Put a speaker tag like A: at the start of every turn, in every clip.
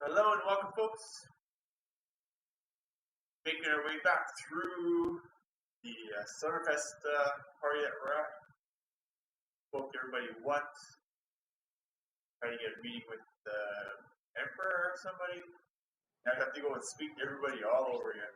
A: Hello and welcome, folks. Making our way back through the Summerfest party at Rack. Spoke to everybody once. Trying to get a meeting with the Emperor or somebody. Now I have to go and speak to everybody all over again.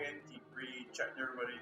A: in, T3, chatting to everybody.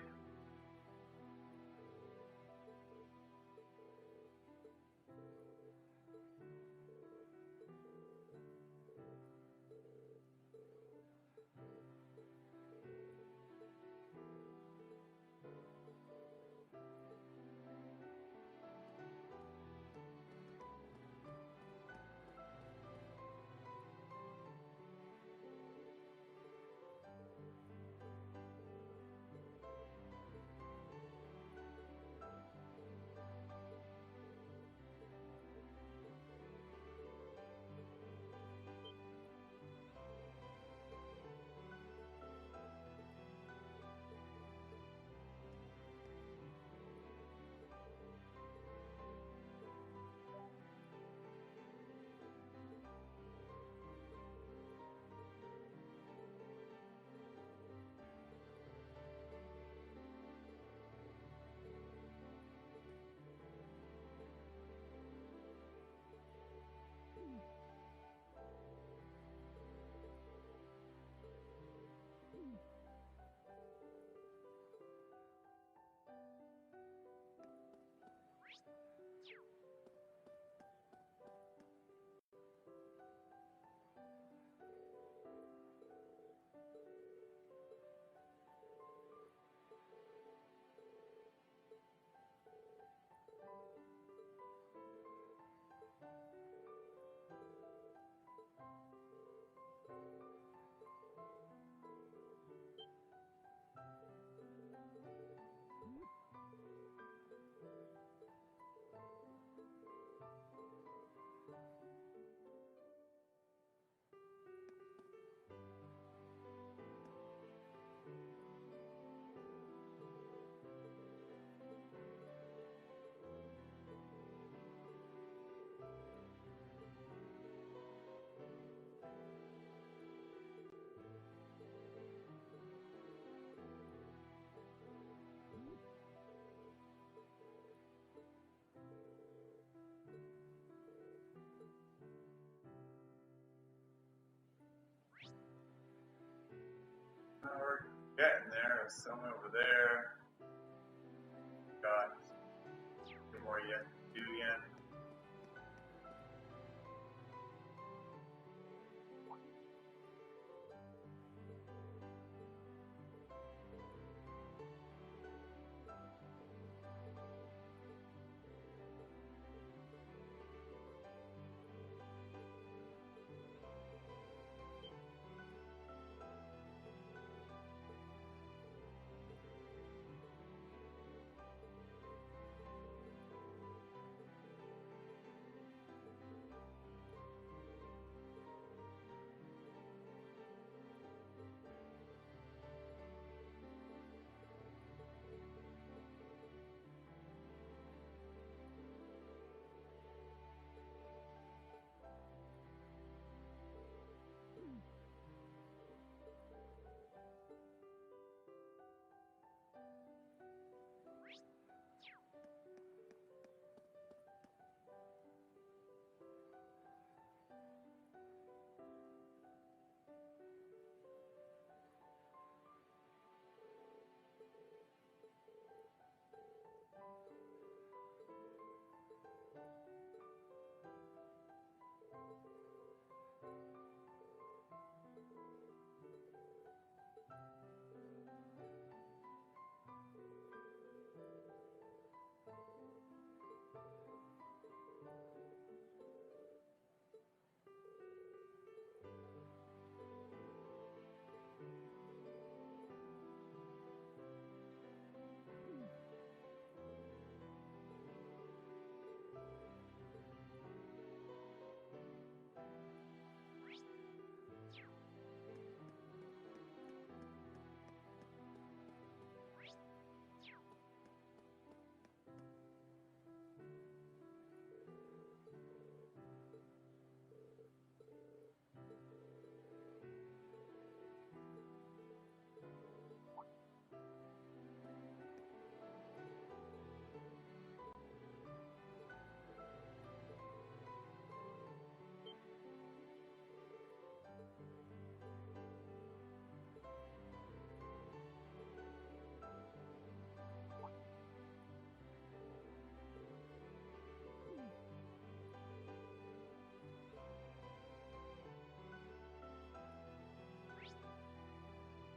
A: We're getting there. There's someone over there. Got two more yet to do yet.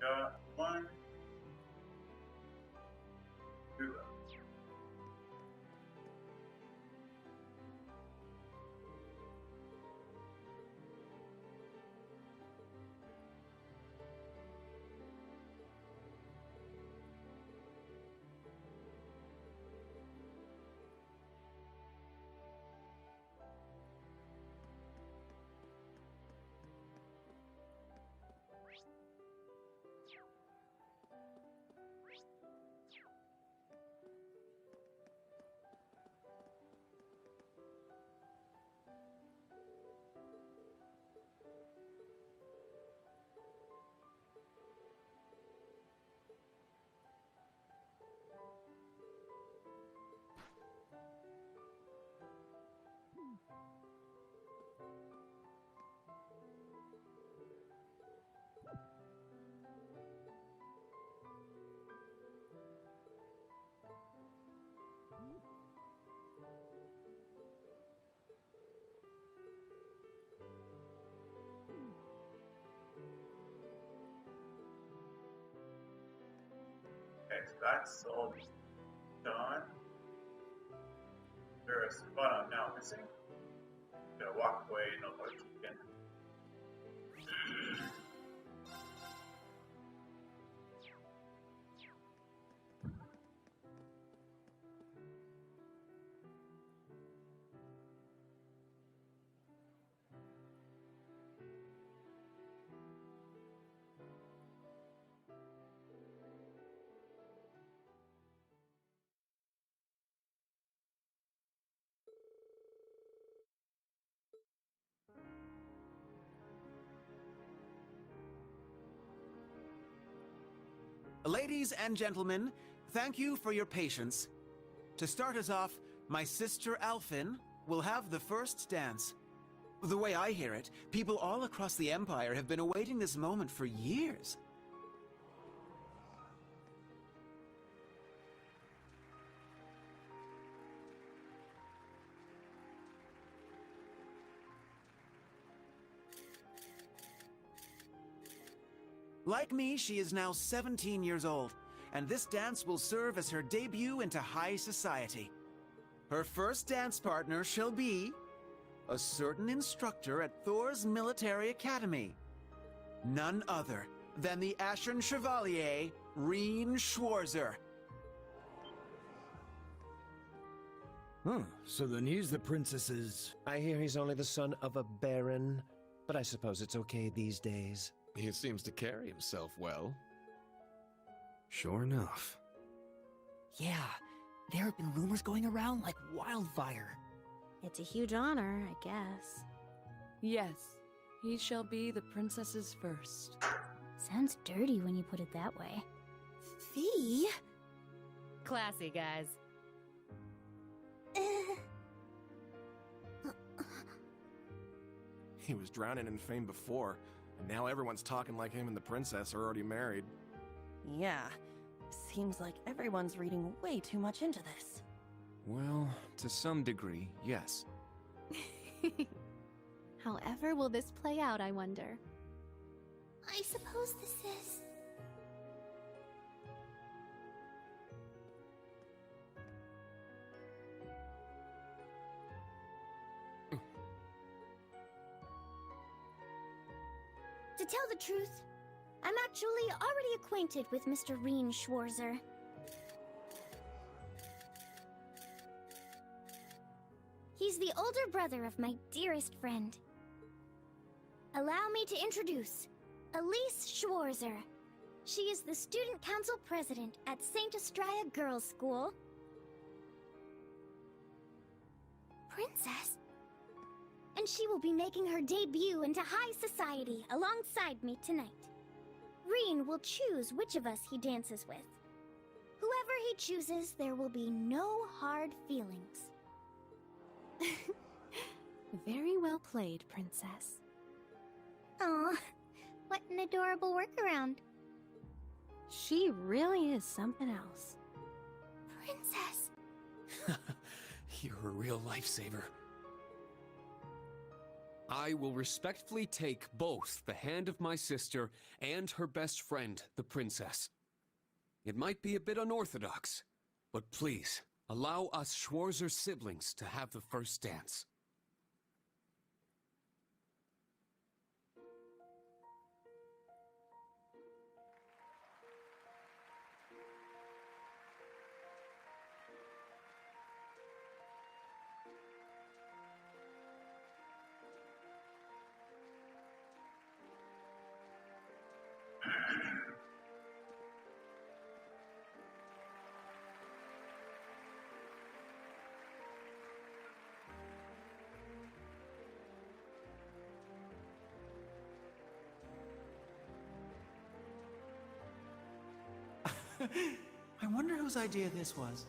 A: got one, two left. Okay, so that's all done. There's a spot I'm now missing. Gonna walk away, no more chicken.
B: Ladies and gentlemen, thank you for your patience. To start us off, my sister Alphen will have the first dance. The way I hear it, people all across the Empire have been awaiting this moment for years. Like me, she is now 17 years old, and this dance will serve as her debut into high society. Her first dance partner shall be a certain instructor at Thor's military academy. None other than the Ashen Chevalier, Reen Schwarzer.
C: So then he's the princess's...
D: I hear he's only the son of a baron, but I suppose it's okay these days.
E: He seems to carry himself well.
C: Sure enough.
F: Yeah, there have been rumors going around like wildfire.
G: It's a huge honor, I guess.
H: Yes, he shall be the princess's first.
G: Sounds dirty when you put it that way.
F: Fee?
H: Classy, guys.
E: He was drowning in fame before, and now everyone's talking like him and the princess are already married.
I: Yeah, seems like everyone's reading way too much into this.
J: Well, to some degree, yes.
K: However will this play out, I wonder?
G: I suppose this is... To tell the truth, I'm actually already acquainted with Mr. Reen Schwarzer. He's the older brother of my dearest friend. Allow me to introduce Elise Schwarzer. She is the student council president at St. Estrella Girls' School. Princess? And she will be making her debut into high society alongside me tonight. Reen will choose which of us he dances with. Whoever he chooses, there will be no hard feelings.
K: Very well played, Princess.
G: Aw, what an adorable workaround.
K: She really is something else.
G: Princess!
C: You're a real lifesaver.
L: I will respectfully take both the hand of my sister and her best friend, the princess. It might be a bit unorthodox, but please, allow us Schwarzer siblings to have the first dance.
B: I wonder whose idea this was.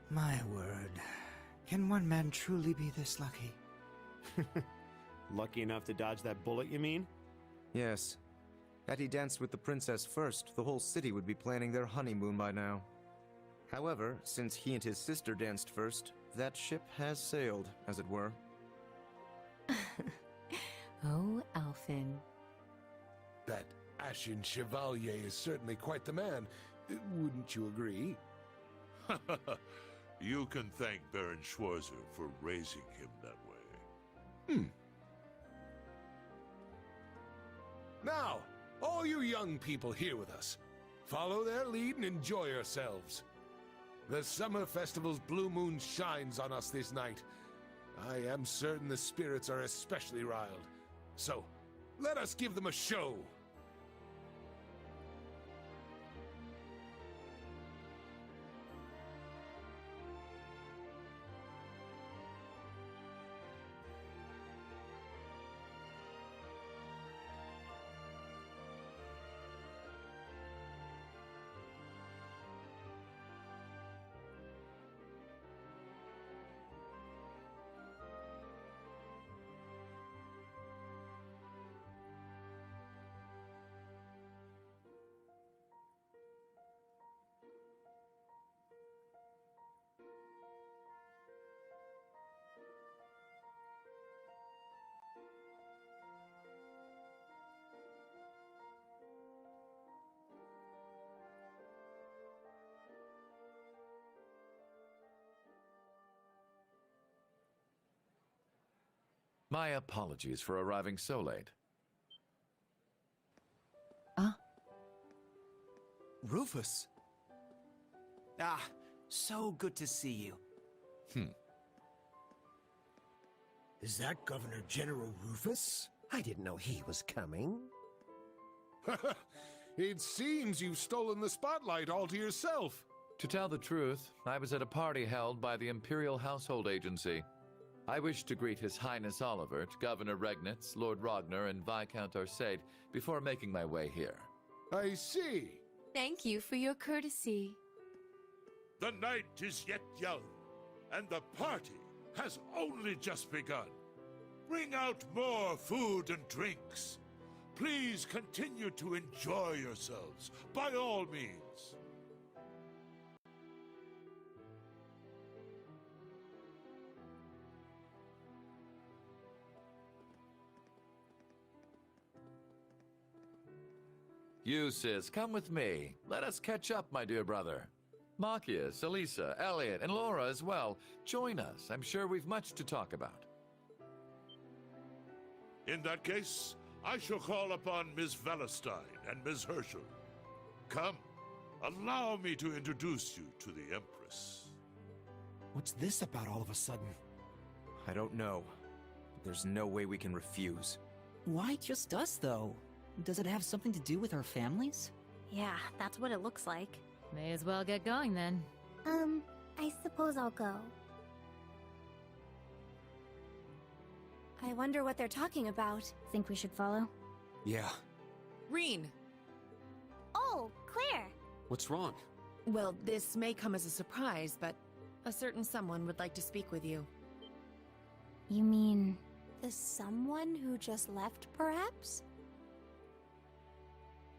M: My word. Can one man truly be this lucky?
N: Lucky enough to dodge that bullet, you mean?
C: Yes. Had he danced with the princess first, the whole city would be planning their honeymoon by now. However, since he and his sister danced first, that ship has sailed, as it were.
F: Oh, Alfin.
O: That Ashen Chevalier is certainly quite the man. Wouldn't you agree?
P: You can thank Baron Schwarzer for raising him that way.
O: Now, all you young people here with us, follow their lead and enjoy yourselves. The Summer Festival's blue moon shines on us this night. I am certain the spirits are especially riled. So, let us give them a show.
Q: My apologies for arriving so late.
B: Rufus. Ah, so good to see you.
D: Is that Governor General Rufus? I didn't know he was coming.
O: It seems you've stolen the spotlight all to yourself.
Q: To tell the truth, I was at a party held by the Imperial Household Agency. I wish to greet His Highness Olivert, Governor Regnitz, Lord Ragnar, and Viscount Arcade before making my way here.
O: I see.
H: Thank you for your courtesy.
P: The night is yet young, and the party has only just begun. Bring out more food and drinks. Please continue to enjoy yourselves, by all means.
Q: You, sis, come with me. Let us catch up, my dear brother. Marcius, Elisa, Elliot, and Laura as well. Join us. I'm sure we've much to talk about.
P: In that case, I shall call upon Ms. Valestein and Ms. Herschel. Come, allow me to introduce you to the Empress.
C: What's this about all of a sudden? I don't know. There's no way we can refuse.
F: Why just us, though? Does it have something to do with our families?
K: Yeah, that's what it looks like.
H: May as well get going then.
G: I suppose I'll go.
K: I wonder what they're talking about.
G: Think we should follow?
L: Yeah.
I: Reen!
G: Oh, Claire!
L: What's wrong?
I: Well, this may come as a surprise, but a certain someone would like to speak with you.
G: You mean...
K: The someone who just left, perhaps?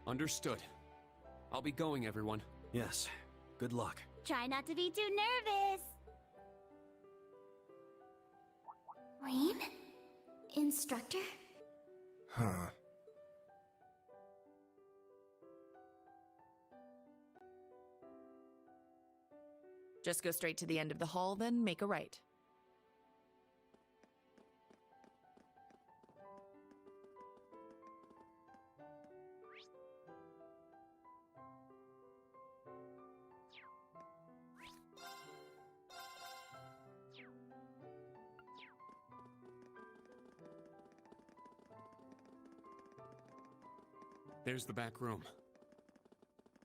L: Understood. I'll be going, everyone.
C: Yes. Good luck.
G: Try not to be too nervous! Rean? Instructor?
E: Huh.
I: Just go straight to the end of the hall, then make a right.
L: There's the back room.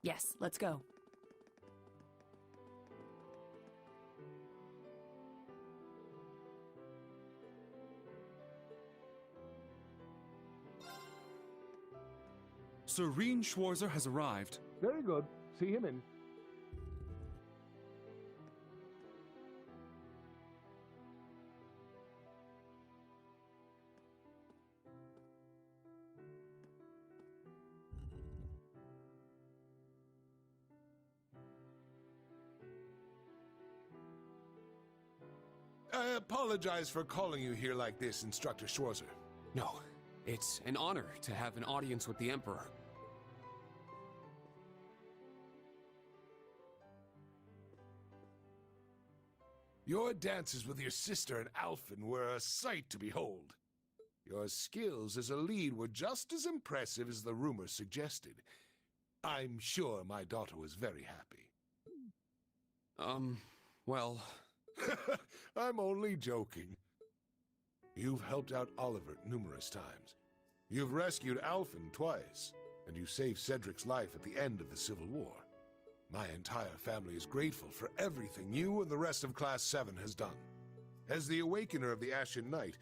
I: Yes, let's go.
R: Sir Rean Schwarzer has arrived.
N: Very good. See him in.
O: I apologize for calling you here like this, Instructor Schwarzer.
L: No, it's an honor to have an audience with the Emperor.
O: Your dances with your sister and Alphen were a sight to behold. Your skills as a lead were just as impressive as the rumor suggested. I'm sure my daughter was very happy.
L: Well...
O: I'm only joking. You've helped out Oliver numerous times. You've rescued Alphen twice, and you saved Cedric's life at the end of the Civil War. My entire family is grateful for everything you and the rest of Class 7 has done. As the Awakener of the Ashen Knight,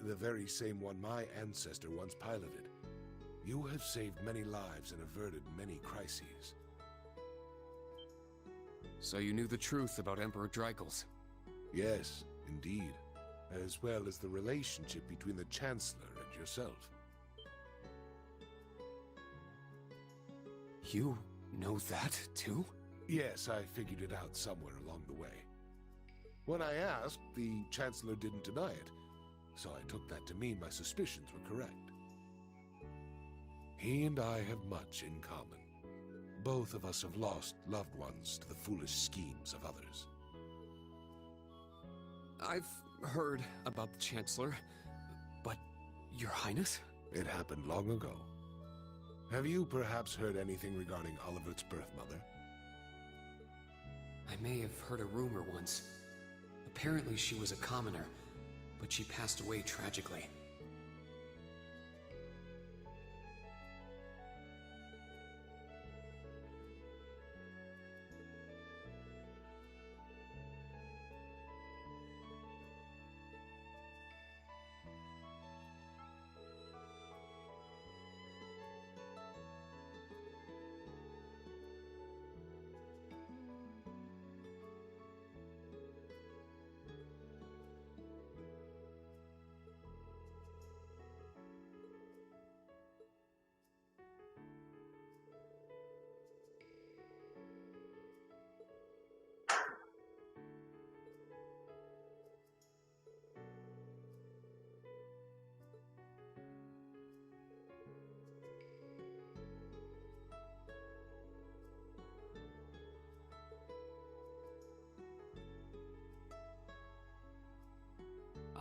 O: the very same one my ancestor once piloted, you have saved many lives and averted many crises.
L: So you knew the truth about Emperor Dreigels?
O: Yes, indeed. As well as the relationship between the Chancellor and yourself.
L: You know that, too?
O: Yes, I figured it out somewhere along the way. When I asked, the Chancellor didn't deny it, so I took that to mean my suspicions were correct. He and I have much in common. Both of us have lost loved ones to the foolish schemes of others.
L: I've heard about the Chancellor, but Your Highness?
O: It happened long ago. Have you perhaps heard anything regarding Olivert's birth mother?
L: I may have heard a rumor once. Apparently she was a commoner, but she passed away tragically.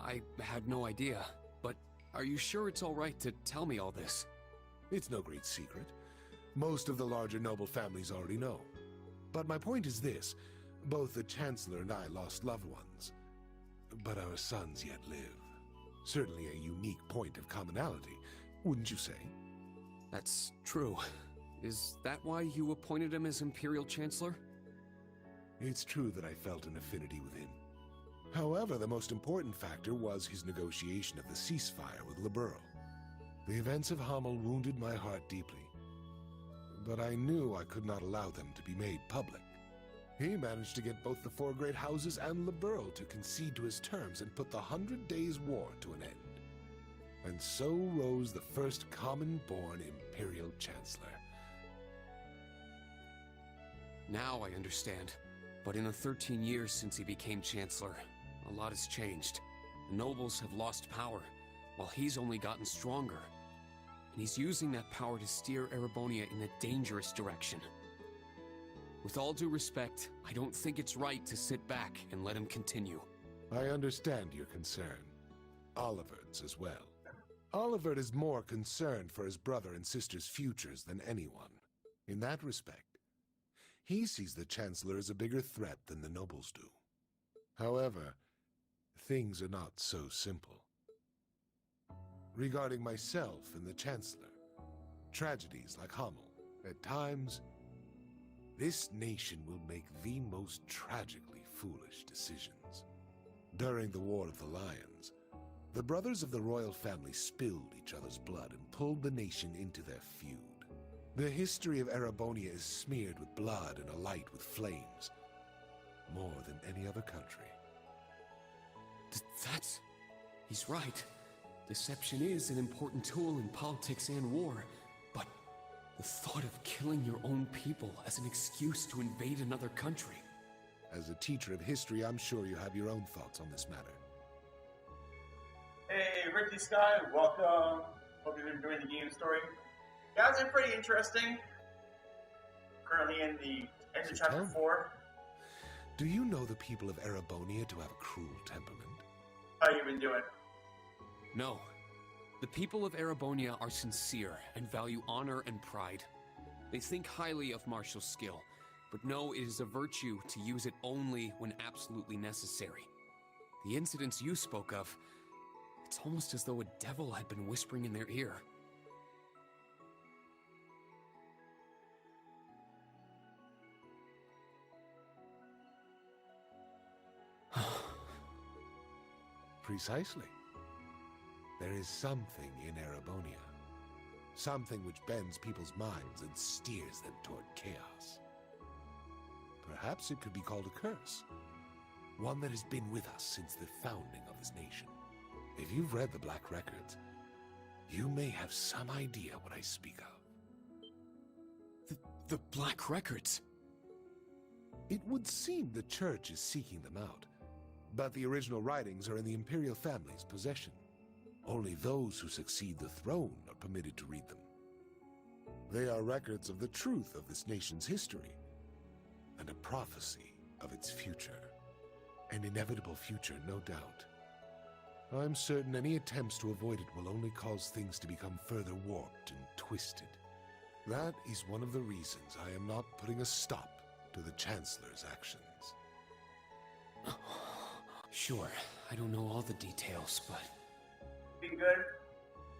L: I had no idea, but are you sure it's all right to tell me all this?
O: It's no great secret. Most of the larger noble families already know. But my point is this. Both the Chancellor and I lost loved ones. But our sons yet live. Certainly a unique point of commonality, wouldn't you say?
L: That's true. Is that why you appointed him as Imperial Chancellor?
O: It's true that I felt an affinity with him. However, the most important factor was his negotiation of the ceasefire with Liberl. The events of Hamel wounded my heart deeply, but I knew I could not allow them to be made public. He managed to get both the Four Great Houses and Liberl to concede to his terms and put the 100 Days' War to an end. And so rose the first common-born Imperial Chancellor.
L: Now I understand. But in the 13 years since he became Chancellor, a lot has changed. The nobles have lost power, while he's only gotten stronger. And he's using that power to steer Erebonia in a dangerous direction. With all due respect, I don't think it's right to sit back and let him continue.
O: I understand your concern. Olivert's as well. Olivert is more concerned for his brother and sister's futures than anyone. In that respect, he sees the Chancellor as a bigger threat than the nobles do. However, things are not so simple. Regarding myself and the Chancellor, tragedies like Hamel, at times, this nation will make the most tragically foolish decisions. During the War of the Lions, the brothers of the royal family spilled each other's blood and pulled the nation into their feud. The history of Erebonia is smeared with blood and alight with flames, more than any other country.
L: He's right. Deception is an important tool in politics and war, but the thought of killing your own people as an excuse to invade another country.
O: As a teacher of history, I'm sure you have your own thoughts on this matter.
A: Hey, Ricky Sky, welcome. Hope you're enjoying the game story. Yeah, it's pretty interesting. Currently in the end of chapter 4.
O: Do you know the people of Erebonia to have a cruel temperament?
A: How you been doing?
L: No. The people of Erebonia are sincere and value honor and pride. They think highly of martial skill, but know it is a virtue to use it only when absolutely necessary. The incidents you spoke of, it's almost as though a devil had been whispering in their ear.
O: Precisely. There is something in Erebonia. Something which bends people's minds and steers them toward chaos. Perhaps it could be called a curse. One that has been with us since the founding of this nation. If you've read the Black Records, you may have some idea what I speak of.
L: The Black Records?
O: It would seem the Church is seeking them out, but the original writings are in the Imperial family's possession. Only those who succeed the throne are permitted to read them. They are records of the truth of this nation's history, and a prophecy of its future. An inevitable future, no doubt. I'm certain any attempts to avoid it will only cause things to become further warped and twisted. That is one of the reasons I am not putting a stop to the Chancellor's actions.
L: Sure, I don't know all the details, but...
A: Been good.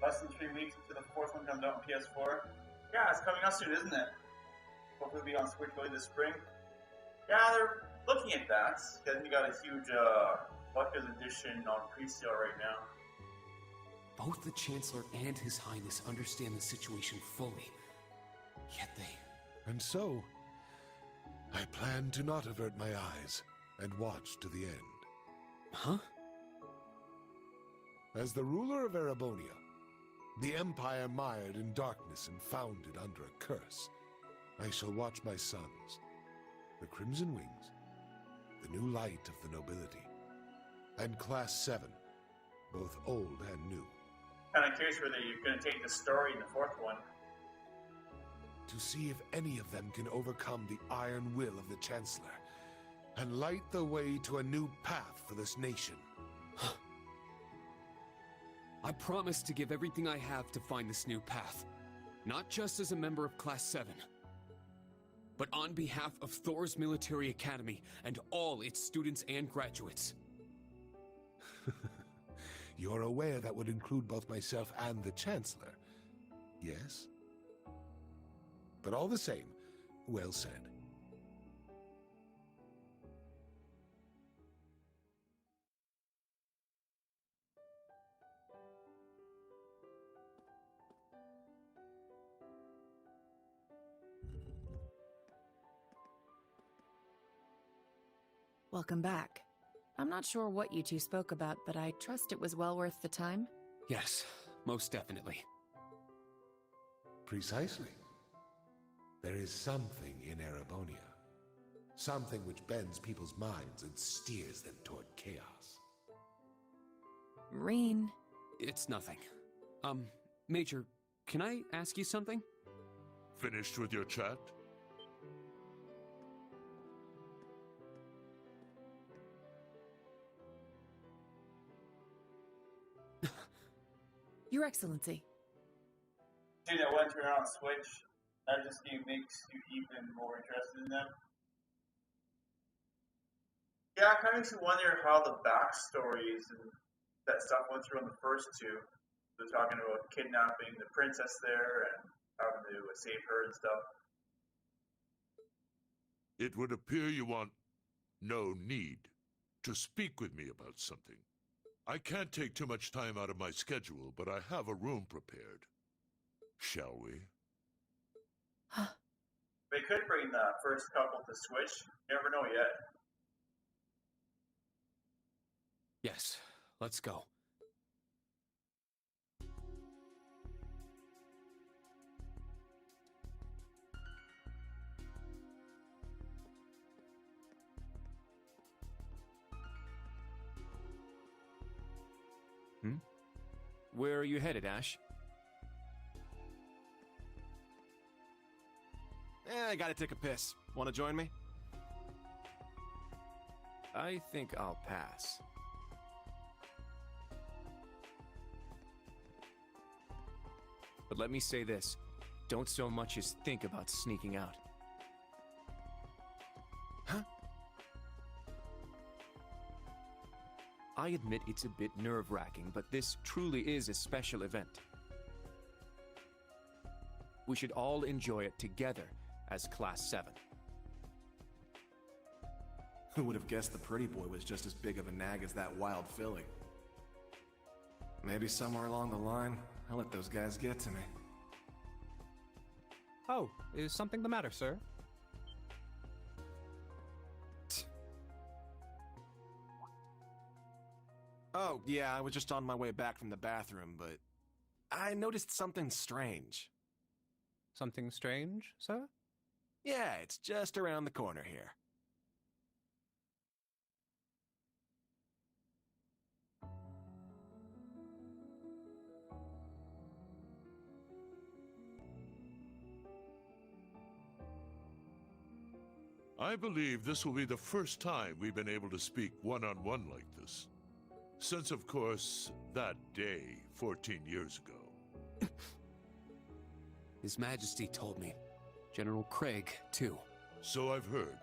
A: Less than 3 weeks until the fourth one comes out on PS4. Yeah, it's coming out soon, isn't it? Hopefully it'll be on Switch early this spring. Yeah, they're looking at that. Because we got a huge Collector's Edition on pre-sale right now.
L: Both the Chancellor and His Highness understand the situation fully. Yet they...
O: And so, I plan to not avert my eyes and watch to the end.
L: Huh?
O: As the ruler of Erebonia, the empire mired in darkness and founded under a curse, I shall watch my sons, the Crimson Wings, the new light of the nobility, and Class 7, both old and new.
A: Kind of curious whether you're going to take the story in the fourth one.
O: To see if any of them can overcome the iron will of the Chancellor and light the way to a new path for this nation.
L: I promise to give everything I have to find this new path. Not just as a member of Class 7, but on behalf of Thor's Military Academy and all its students and graduates.
O: You're aware that would include both myself and the Chancellor, yes? But all the same, well said.
I: Welcome back. I'm not sure what you two spoke about, but I trust it was well worth the time.
L: Yes, most definitely.
O: Precisely. There is something in Erebonia. Something which bends people's minds and steers them toward chaos.
F: Reen.
L: It's nothing. Major, can I ask you something?
P: Finished with your chat?
I: Your Excellency.
A: See that one turn on Switch? That just makes you even more interested in them. Yeah, it kind of makes you wonder how the backstories and that stuff went through on the first two. They're talking about kidnapping the princess there and having to save her and stuff.
P: It would appear you want no need to speak with me about something. I can't take too much time out of my schedule, but I have a room prepared. Shall we?
A: They could bring the first couple to Switch. You never know yet.
L: Yes, let's go. Where are you headed, Ash?
E: I gotta take a piss. Wanna join me?
J: I think I'll pass. But let me say this. Don't so much as think about sneaking out.
E: Huh?
J: I admit it's a bit nerve-wracking, but this truly is a special event. We should all enjoy it together as Class 7.
E: Who would have guessed the pretty boy was just as big of a nag as that wild filly? Maybe somewhere along the line, I'll let those guys get to me.
S: Oh, is something the matter, sir?
E: Oh, yeah, I was just on my way back from the bathroom, but I noticed something strange.
S: Something strange, sir?
E: Yeah, it's just around the corner here.
P: I believe this will be the first time we've been able to speak one-on-one like this. Since, of course, that day 14 years ago.
L: His Majesty told me. General Craig, too.
P: So I've heard.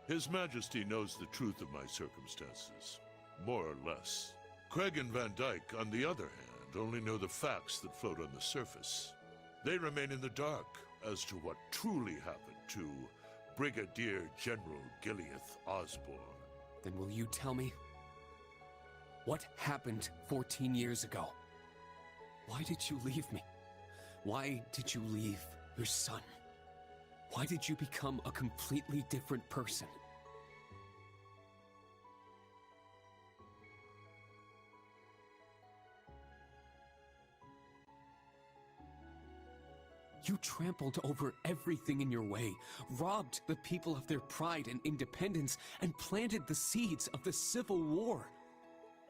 P: His Majesty knows the truth of my circumstances. More or less. Craig and Van Dyke, on the other hand, only know the facts that float on the surface. They remain in the dark as to what truly happened to Brigadier General Gileath Osborne.
L: Then will you tell me? What happened 14 years ago? Why did you leave me? Why did you leave your son? Why did you become a completely different person? You trampled over everything in your way, robbed the people of their pride and independence, and planted the seeds of the Civil War.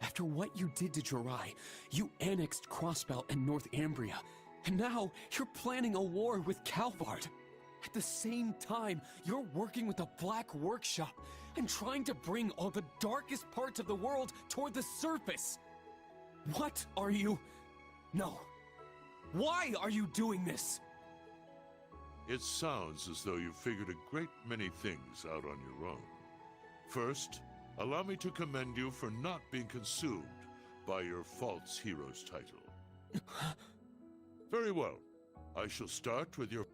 L: After what you did to Jirai, you annexed Crossbelt and North Ambria, and now you're planning a war with Calvard. At the same time, you're working with the Black Workshop and trying to bring all the darkest parts of the world toward the surface. What are you... No. Why are you doing this?
P: It sounds as though you've figured a great many things out on your own. First, allow me to commend you for not being consumed by your false hero's title. Very well. I shall start with your...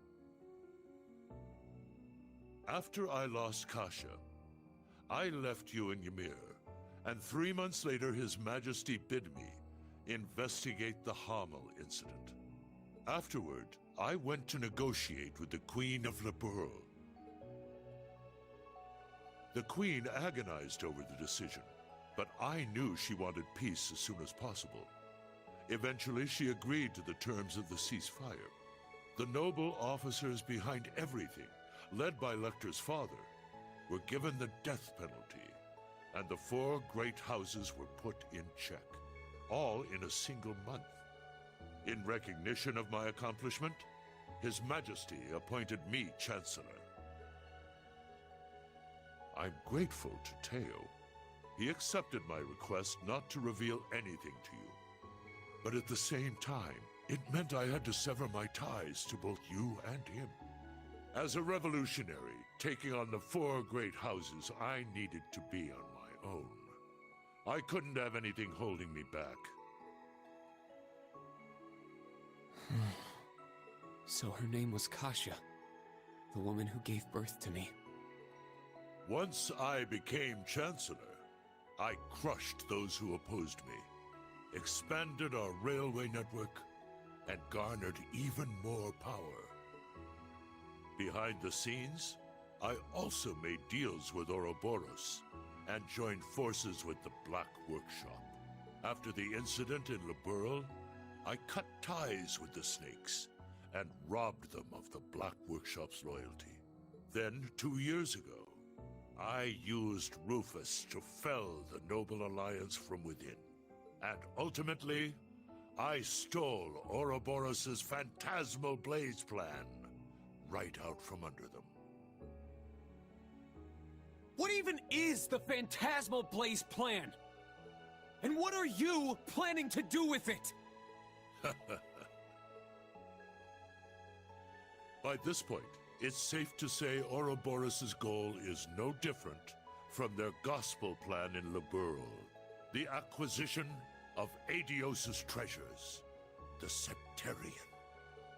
P: After I lost Kasha, I left you in Ymir, and 3 months later His Majesty bid me investigate the Hamel incident. Afterward, I went to negotiate with the Queen of Liberl. The Queen agonized over the decision, but I knew she wanted peace as soon as possible. Eventually, she agreed to the terms of the ceasefire. The noble officers behind everything, led by Lecter's father, were given the death penalty, and the 4 great houses were put in check. all in a single month. In recognition of my accomplishment, His Majesty appointed me Chancellor. I'm grateful to Teo. He accepted my request not to reveal anything to you. But at the same time, it meant I had to sever my ties to both you and him. As a revolutionary, taking on the 4 great houses, I needed to be on my own. I couldn't have anything holding me back.
L: So her name was Kasia, the woman who gave birth to me.
P: Once I became Chancellor, I crushed those who opposed me, expanded our railway network, and garnered even more power. Behind the scenes, I also made deals with Ouroboros and joined forces with the Black Workshop. After the incident in Liberl, I cut ties with the Snakes and robbed them of the Black Workshop's loyalty. Then, 2 years ago, I used Rufus to fell the Noble Alliance from within. And ultimately, I stole Ouroboros' phantasmal blaze plan right out from under them.
L: What even is the Phantasmal Blaze plan? And what are you planning to do with it?
P: By this point, it's safe to say Ouroboros' goal is no different from their gospel plan in Liberl. The acquisition of Adios' treasures, the Septarian.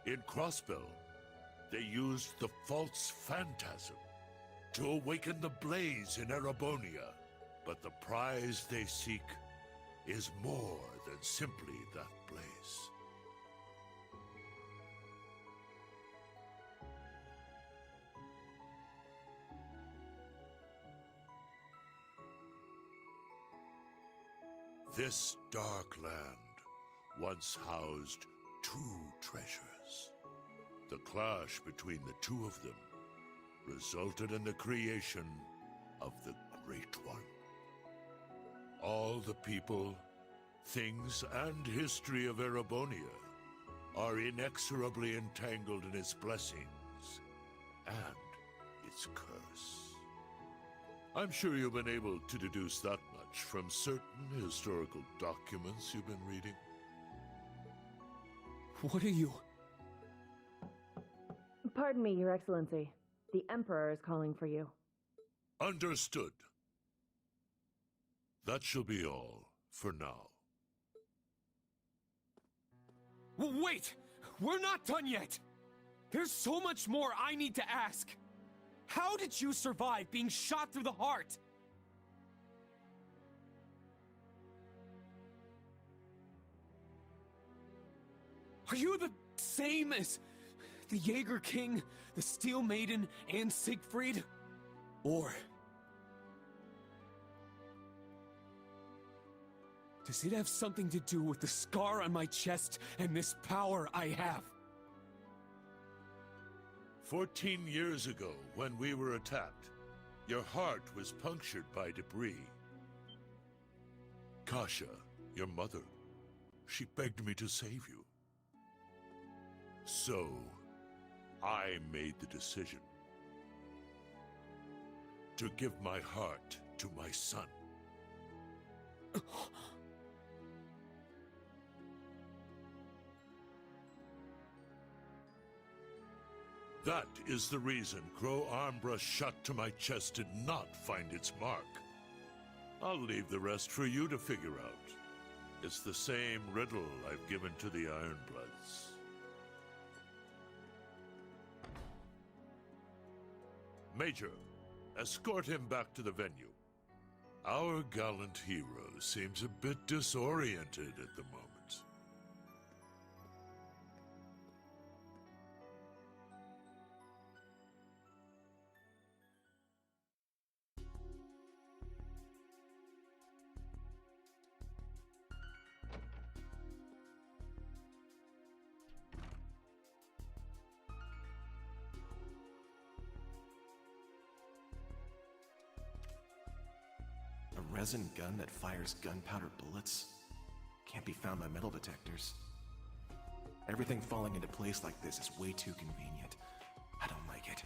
P: In Crossbell, they used the false phantasm to awaken the blaze in Erebonia. But the prize they seek is more than simply that blaze. This dark land once housed 2 treasures. The clash between the 2 of them resulted in the creation of the Great One. All the people, things, and history of Erebonia are inexorably entangled in its blessings and its curse. I'm sure you've been able to deduce that much from certain historical documents you've been reading.
L: What are you?
T: Pardon me, Your Excellency. The Emperor is calling for you.
P: Understood. That shall be all for now.
L: Wait! We're not done yet! There's so much more I need to ask! How did you survive being shot through the heart? Are you the same as the Jaeger King, the Steel Maiden, and Siegfried? Or does it have something to do with the scar on my chest and this power I have?
P: 14 years ago, when we were attacked, your heart was punctured by debris. Kasia, your mother, she begged me to save you. So, I made the decision to give my heart to my son. That is the reason Gro Armbrush shot to my chest did not find its mark. I'll leave the rest for you to figure out. It's the same riddle I've given to the Ironbloods. Major, escort him back to the venue. Our gallant hero seems a bit disoriented at the moment.
E: A resin gun that fires gunpowder bullets? Can't be found by metal detectors. Everything falling into place like this is way too convenient. I don't like it.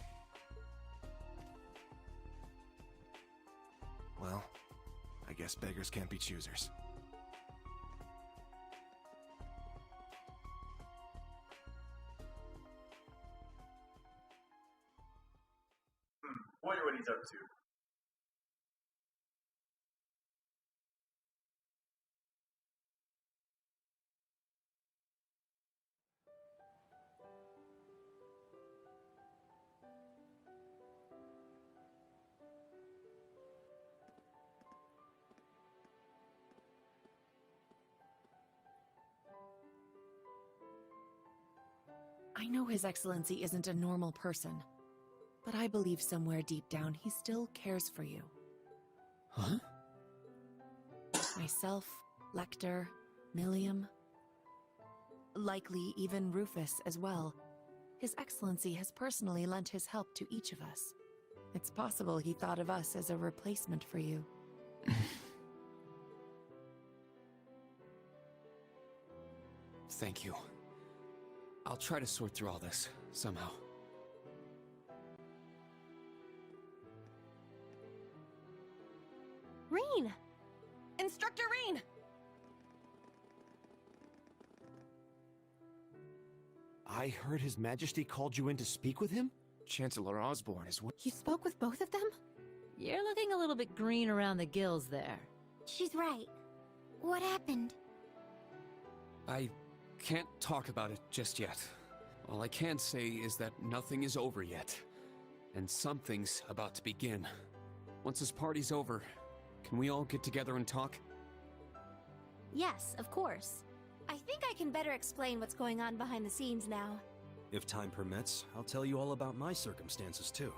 E: Well, I guess beggars can't be choosers.
A: Wonder what he's up to.
I: I know His Excellency isn't a normal person, but I believe somewhere deep down he still cares for you.
L: Huh?
I: Myself, Lecter, Milliam, likely even Rufus as well. His Excellency has personally lent his help to each of us. It's possible he thought of us as a replacement for you.
L: Thank you. I'll try to sort through all this, somehow.
K: Rean! Instructor Rean!
U: I heard His Majesty called you in to speak with him?
J: Chancellor Osborne is...
K: You spoke with both of them?
H: You're looking a little bit green around the gills there.
G: She's right. What happened?
L: I can't talk about it just yet. All I can say is that nothing is over yet. And something's about to begin. Once this party's over, can we all get together and talk?
K: Yes, of course. I think I can better explain what's going on behind the scenes now.
U: If time permits, I'll tell you all about my circumstances too.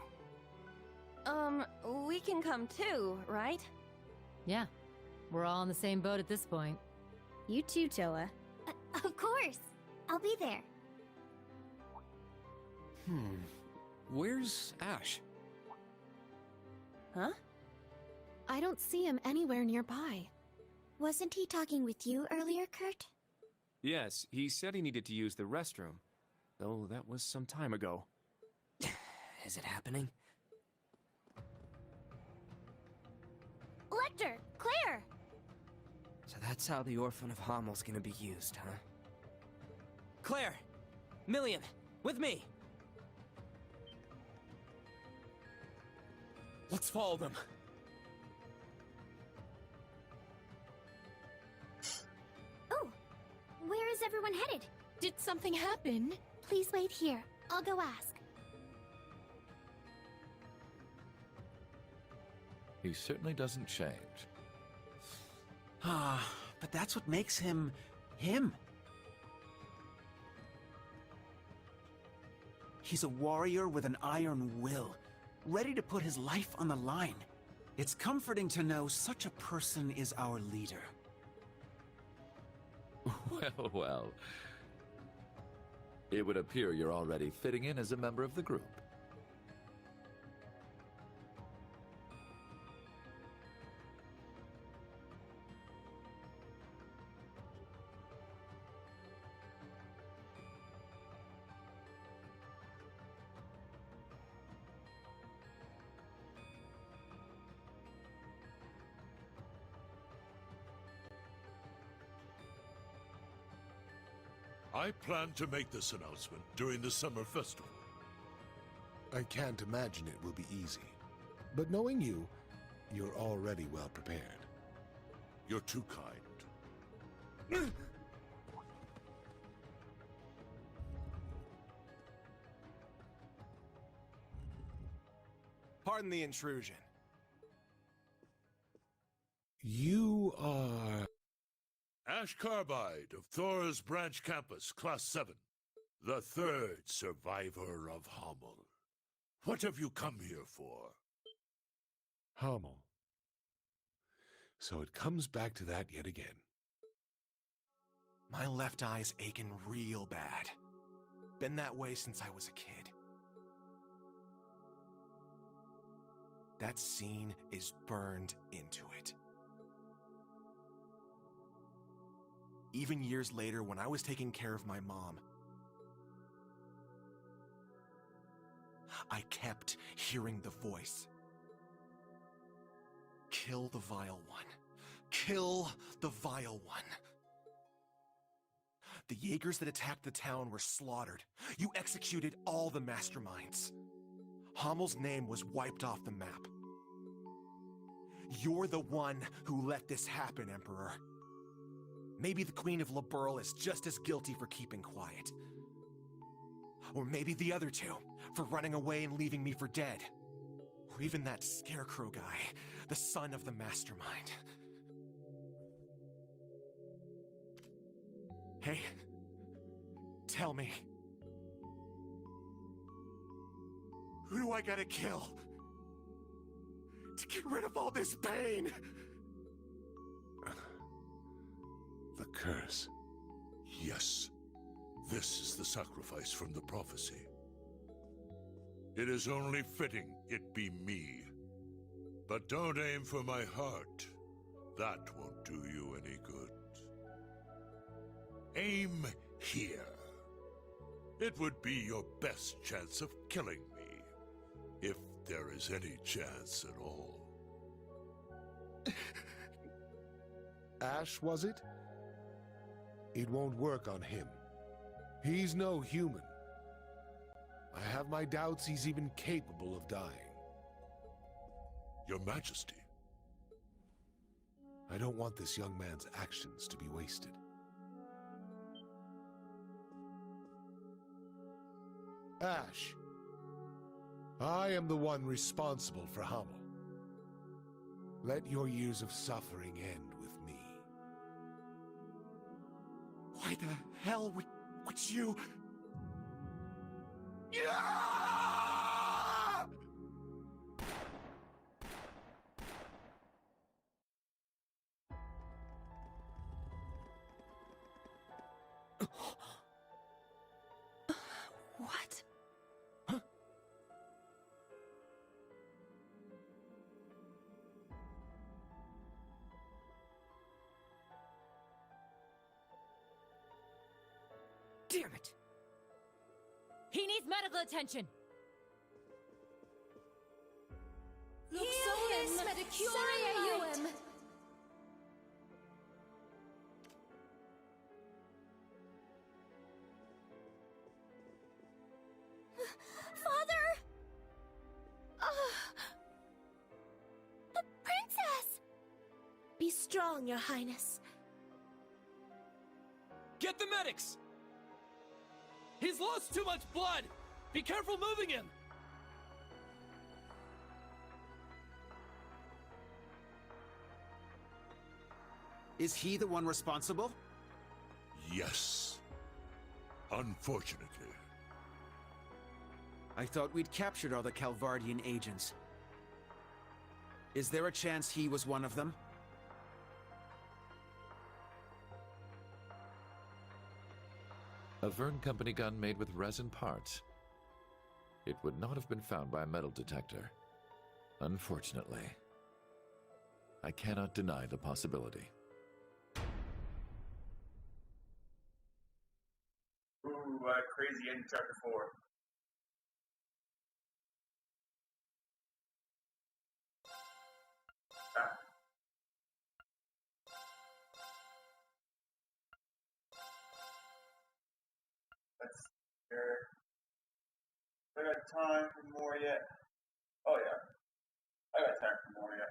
K: We can come too, right?
H: Yeah, we're all in the same boat at this point.
G: You too, Toa. Of course. I'll be there.
L: Where's Ash?
K: Huh?
I: I don't see him anywhere nearby.
G: Wasn't he talking with you earlier, Kurt?
J: Yes, he said he needed to use the restroom. Though that was some time ago.
F: Is it happening?
K: Lecter! Claire!
F: So that's how the Orphan of Hommel's gonna be used, huh? Claire! Milliam! With me!
L: Let's follow them.
G: Oh! Where is everyone headed?
I: Did something happen?
G: Please wait here. I'll go ask.
Q: He certainly doesn't change.
B: Ah, but that's what makes him... him. He's a warrior with an iron will, ready to put his life on the line. It's comforting to know such a person is our leader.
Q: Well, well. It would appear you're already fitting in as a member of the group.
P: I plan to make this announcement during the summer festival.
O: I can't imagine it will be easy. But knowing you, you're already well prepared.
P: You're too kind.
E: Pardon the intrusion.
O: You are...
P: Ash Carbide of Thor's Branch Campus, Class 7. The third survivor of Hommel. What have you come here for?
O: Hommel. So it comes back to that yet again.
E: My left eye's aching real bad. Been that way since I was a kid. That scene is burned into it. Even years later, when I was taking care of my mom, I kept hearing the voice. Kill the Vile One. Kill the Vile One. The Jaegers that attacked the town were slaughtered. You executed all the masterminds. Hammel's name was wiped off the map. You're the one who let this happen, Emperor. Maybe the Queen of Liberl is just as guilty for keeping quiet. Or maybe the other two, for running away and leaving me for dead. Or even that Scarecrow guy, the son of the mastermind. Hey, tell me. Who do I gotta kill to get rid of all this pain?
P: The curse. Yes. This is the sacrifice from the prophecy. It is only fitting it be me. But don't aim for my heart. That won't do you any good. Aim here. It would be your best chance of killing me, if there is any chance at all.
O: Ash, was it? It won't work on him. He's no human. I have my doubts he's even capable of dying.
P: Your Majesty.
O: I don't want this young man's actions to be wasted. Ash, I am the one responsible for Hammel. Let your years of suffering end with me.
E: Why the hell would you...
I: What?
H: Damn it! He needs medical attention!
K: Luxonis Medicure eum!
G: Father! The princess!
K: Be strong, Your Highness.
F: Get the medics! He's lost too much blood! Be careful moving him!
B: Is he the one responsible?
P: Yes. Unfortunately.
B: I thought we'd captured all the Calvardian agents. Is there a chance he was one of them?
Q: A Vern Company gun made with resin parts. It would not have been found by a metal detector. Unfortunately. I cannot deny the possibility.
A: Ooh, crazy end chapter 4. Let's hear. I got time for more yet. Oh yeah. I got time for more yet.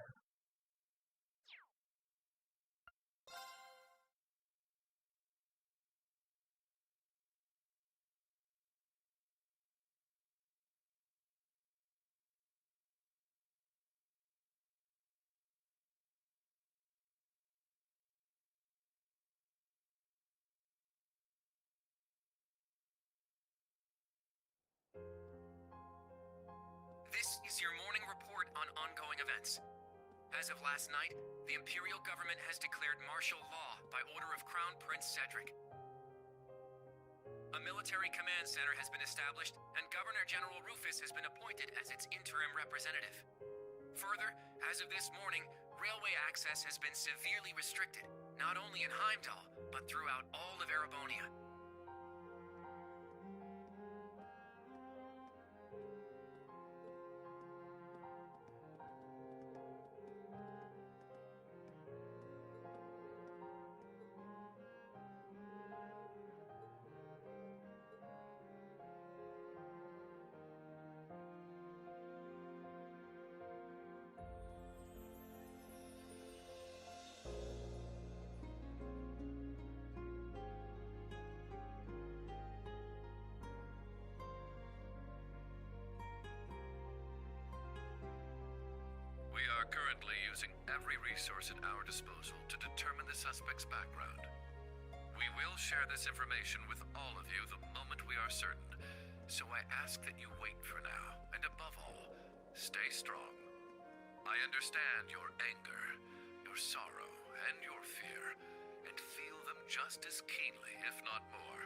F: This is your morning report on ongoing events. As of last night, the Imperial government has declared martial law by order of Crown Prince Cedric. A military command center has been established, and Governor General Rufus has been appointed as its interim representative. Further, as of this morning, railway access has been severely restricted, not only in Heimdall, but throughout all of Erebonia.
Q: We are currently using every resource at our disposal to determine the suspect's background. We will share this information with all of you the moment we are certain, so I ask that you wait for now, and above all, stay strong. I understand your anger, your sorrow, and your fear, and feel them just as keenly, if not more.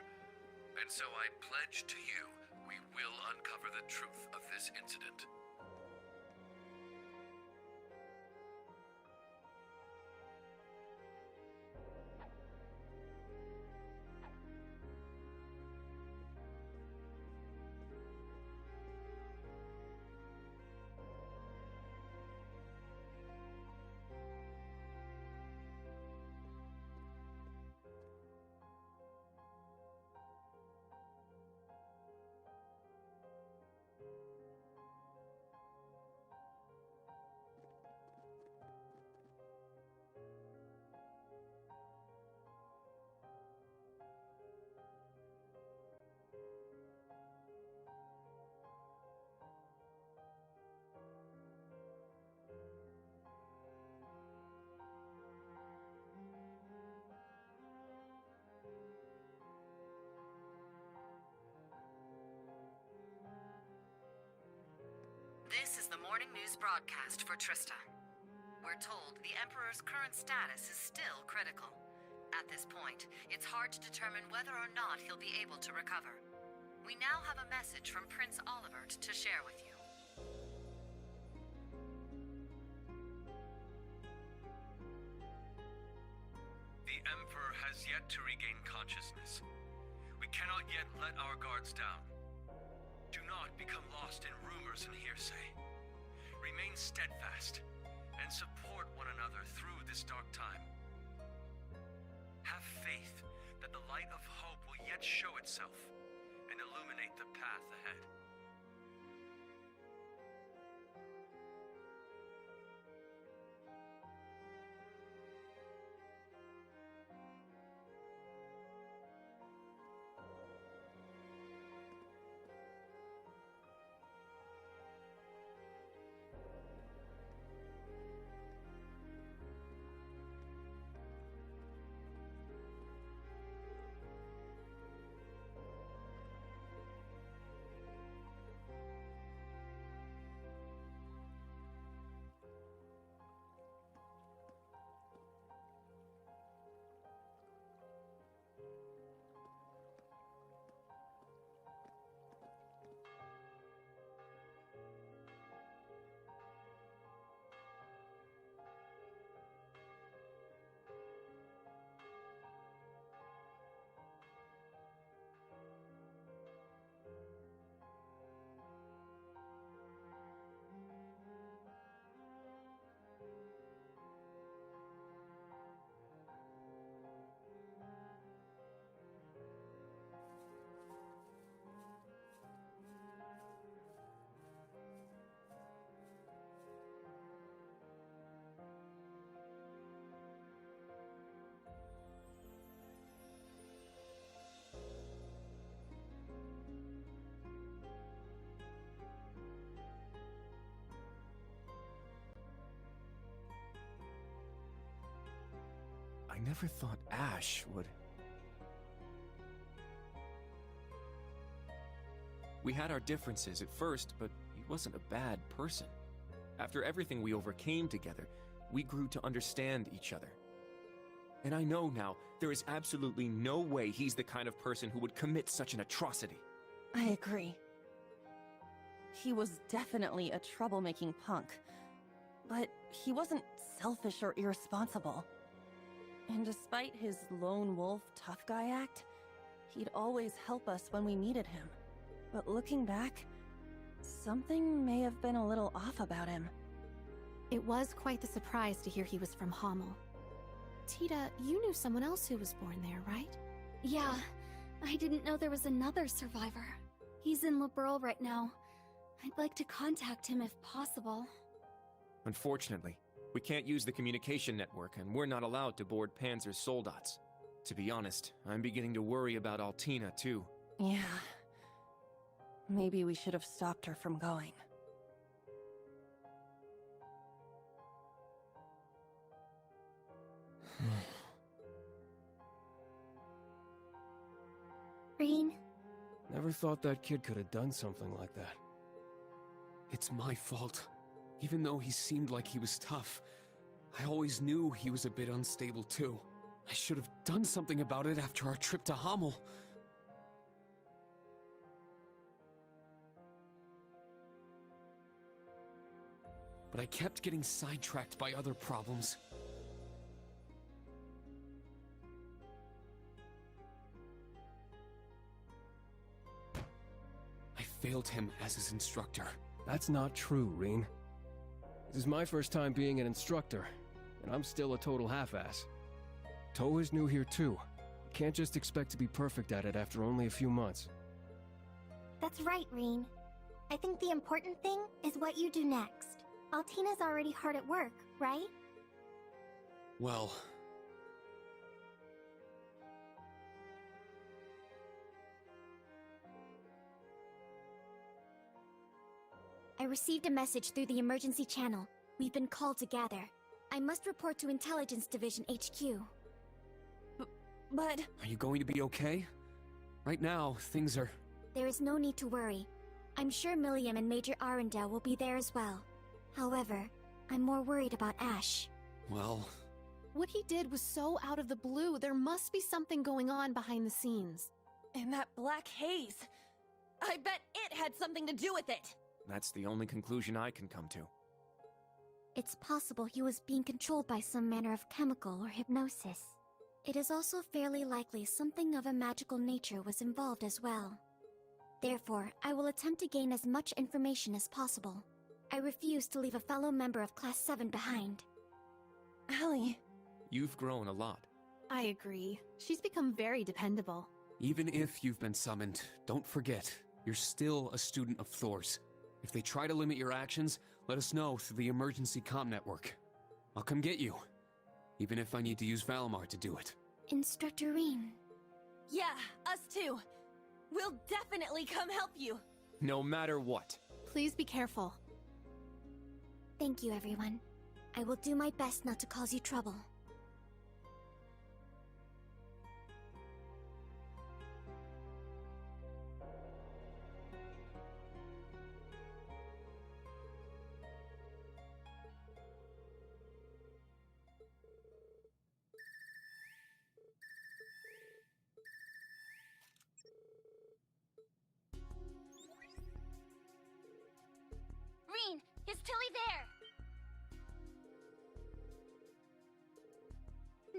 Q: And so I pledge to you, we will uncover the truth of this incident.
I: This is the morning news broadcast for Trista. We're told the Emperor's current status is still critical. At this point, it's hard to determine whether or not he'll be able to recover. We now have a message from Prince Olivert to share with you.
M: The Emperor has yet to regain consciousness. We cannot yet let our guards down. Do not become lost in rumors and hearsay. Remain steadfast and support one another through this dark time. Have faith that the light of hope will yet show itself and illuminate the path ahead.
J: I never thought Ash would... We had our differences at first, but he wasn't a bad person. After everything we overcame together, we grew to understand each other. And I know now, there is absolutely no way he's the kind of person who would commit such an atrocity.
V: I agree. He was definitely a troublemaking punk, but he wasn't selfish or irresponsible. And despite his lone wolf tough guy act, he'd always help us when we needed him. But looking back, something may have been a little off about him.
K: It was quite the surprise to hear he was from Hamel. Tita, you knew someone else who was born there, right?
G: Yeah, I didn't know there was another survivor. He's in Liberl right now. I'd like to contact him if possible.
J: Unfortunately, we can't use the communication network, and we're not allowed to board Panzer's soldats. To be honest, I'm beginning to worry about Altina, too.
V: Yeah. Maybe we should have stopped her from going.
G: Rean?
C: Never thought that kid could have done something like that.
J: It's my fault. Even though he seemed like he was tough, I always knew he was a bit unstable too. I should have done something about it after our trip to Hamel. But I kept getting sidetracked by other problems. I failed him as his instructor.
C: That's not true, Rean. This is my first time being an instructor, and I'm still a total half-ass. Toa is new here too. Can't just expect to be perfect at it after only a few months.
G: That's right, Rean. I think the important thing is what you do next. Altina's already hard at work, right?
J: Well...
G: I received a message through the emergency channel. We've been called to gather. I must report to Intelligence Division HQ.
V: But...
J: Are you going to be okay? Right now, things are...
G: There is no need to worry. I'm sure Milliam and Major Arundel will be there as well. However, I'm more worried about Ash.
J: Well...
K: What he did was so out of the blue. There must be something going on behind the scenes.
V: And that black haze... I bet it had something to do with it!
J: That's the only conclusion I can come to.
G: It's possible he was being controlled by some manner of chemical or hypnosis. It is also fairly likely something of a magical nature was involved as well. Therefore, I will attempt to gain as much information as possible. I refuse to leave a fellow member of Class 7 behind.
V: Allie...
J: You've grown a lot.
K: I agree. She's become very dependable.
J: Even if you've been summoned, don't forget, you're still a student of Thor's. If they try to limit your actions, let us know through the emergency comm network. I'll come get you, even if I need to use Valimar to do it.
G: Instructor Rean.
V: Yeah, us too. We'll definitely come help you.
J: No matter what.
K: Please be careful.
G: Thank you, everyone. I will do my best not to cause you trouble. Rean, is Tilly there?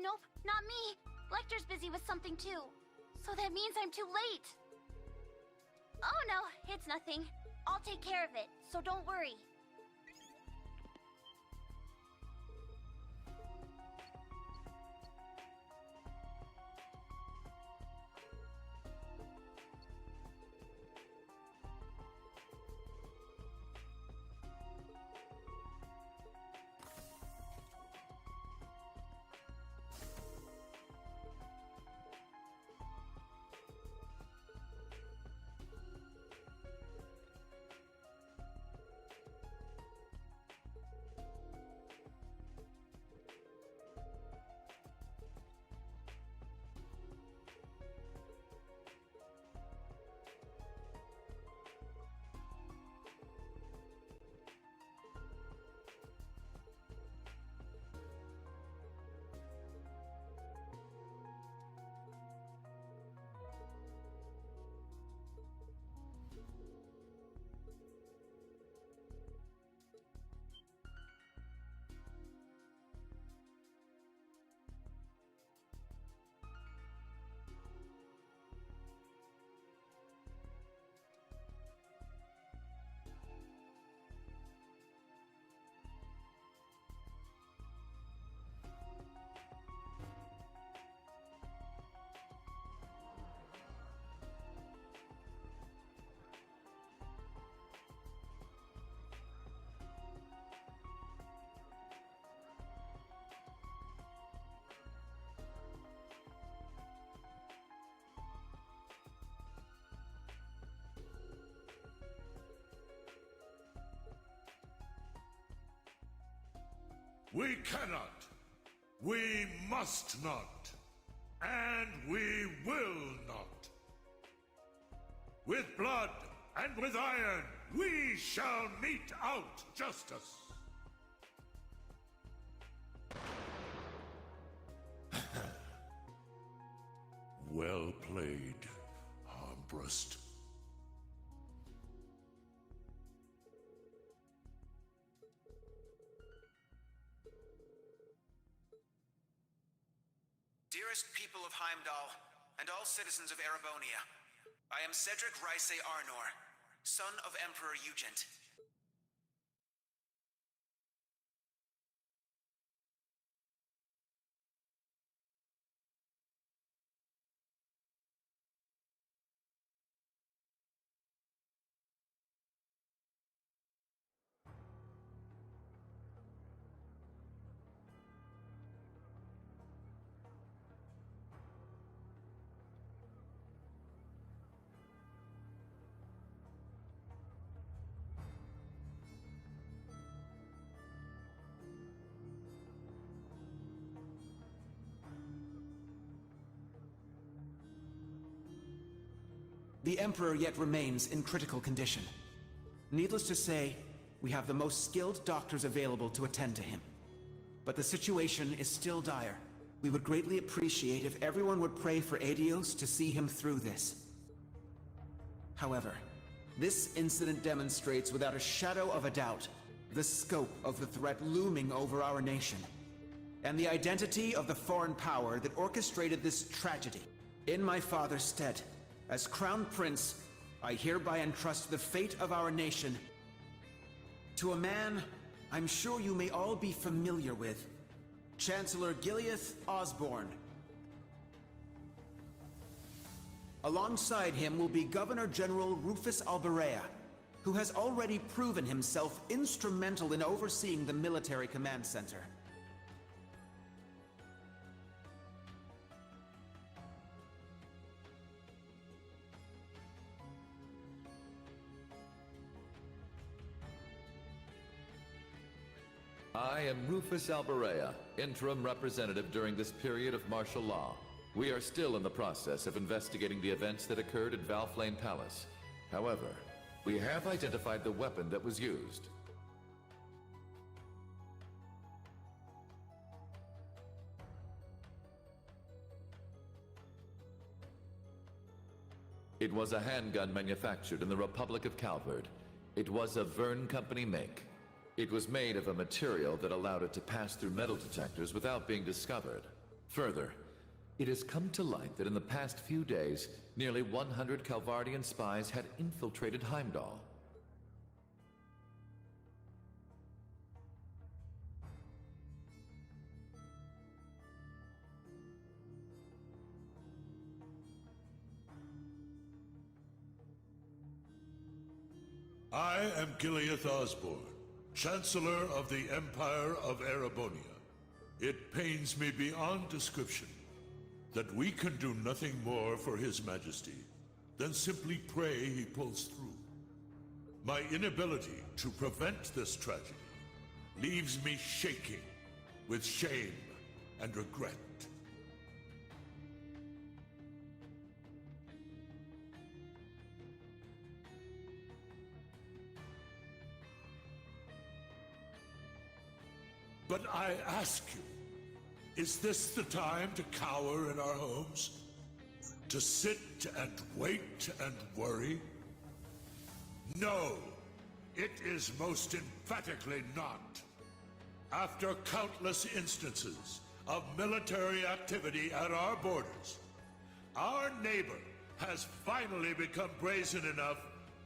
G: Nope, not me. Lecter's busy with something too. So that means I'm too late. Oh no, it's nothing. I'll take care of it, so don't worry.
P: We cannot. We must not. And we will not. With blood and with iron, we shall mete out justice. Well played, Armbrust.
B: Dearest people of Heimdall, and all citizens of Erebonia, I am Cedric Ryce Arnor, son of Emperor Eugent. The Emperor yet remains in critical condition. Needless to say, we have the most skilled doctors available to attend to him. But the situation is still dire. We would greatly appreciate if everyone would pray for Aidios to see him through this. However, this incident demonstrates without a shadow of a doubt the scope of the threat looming over our nation, and the identity of the foreign power that orchestrated this tragedy. In my father's stead, as Crown Prince, I hereby entrust the fate of our nation to a man I'm sure you may all be familiar with, Chancellor Gileath Osborne. Alongside him will be Governor General Rufus Alberea, who has already proven himself instrumental in overseeing the military command center.
Q: I am Rufus Alberea, interim representative during this period of martial law. We are still in the process of investigating the events that occurred at Valflame Palace. However, we have identified the weapon that was used. It was a handgun manufactured in the Republic of Calvard. It was a Verne Company make. It was made of a material that allowed it to pass through metal detectors without being discovered. Further, it has come to light that in the past few days, nearly 100 Calvardian spies had infiltrated Heimdall.
P: I am Gileath Osborne, Chancellor of the Empire of Erebonia. It pains me beyond description that we can do nothing more for His Majesty than simply pray he pulls through. My inability to prevent this tragedy leaves me shaking with shame and regret. But I ask you, is this the time to cower in our homes? To sit and wait and worry? No, it is most emphatically not. After countless instances of military activity at our borders, our neighbor has finally become brazen enough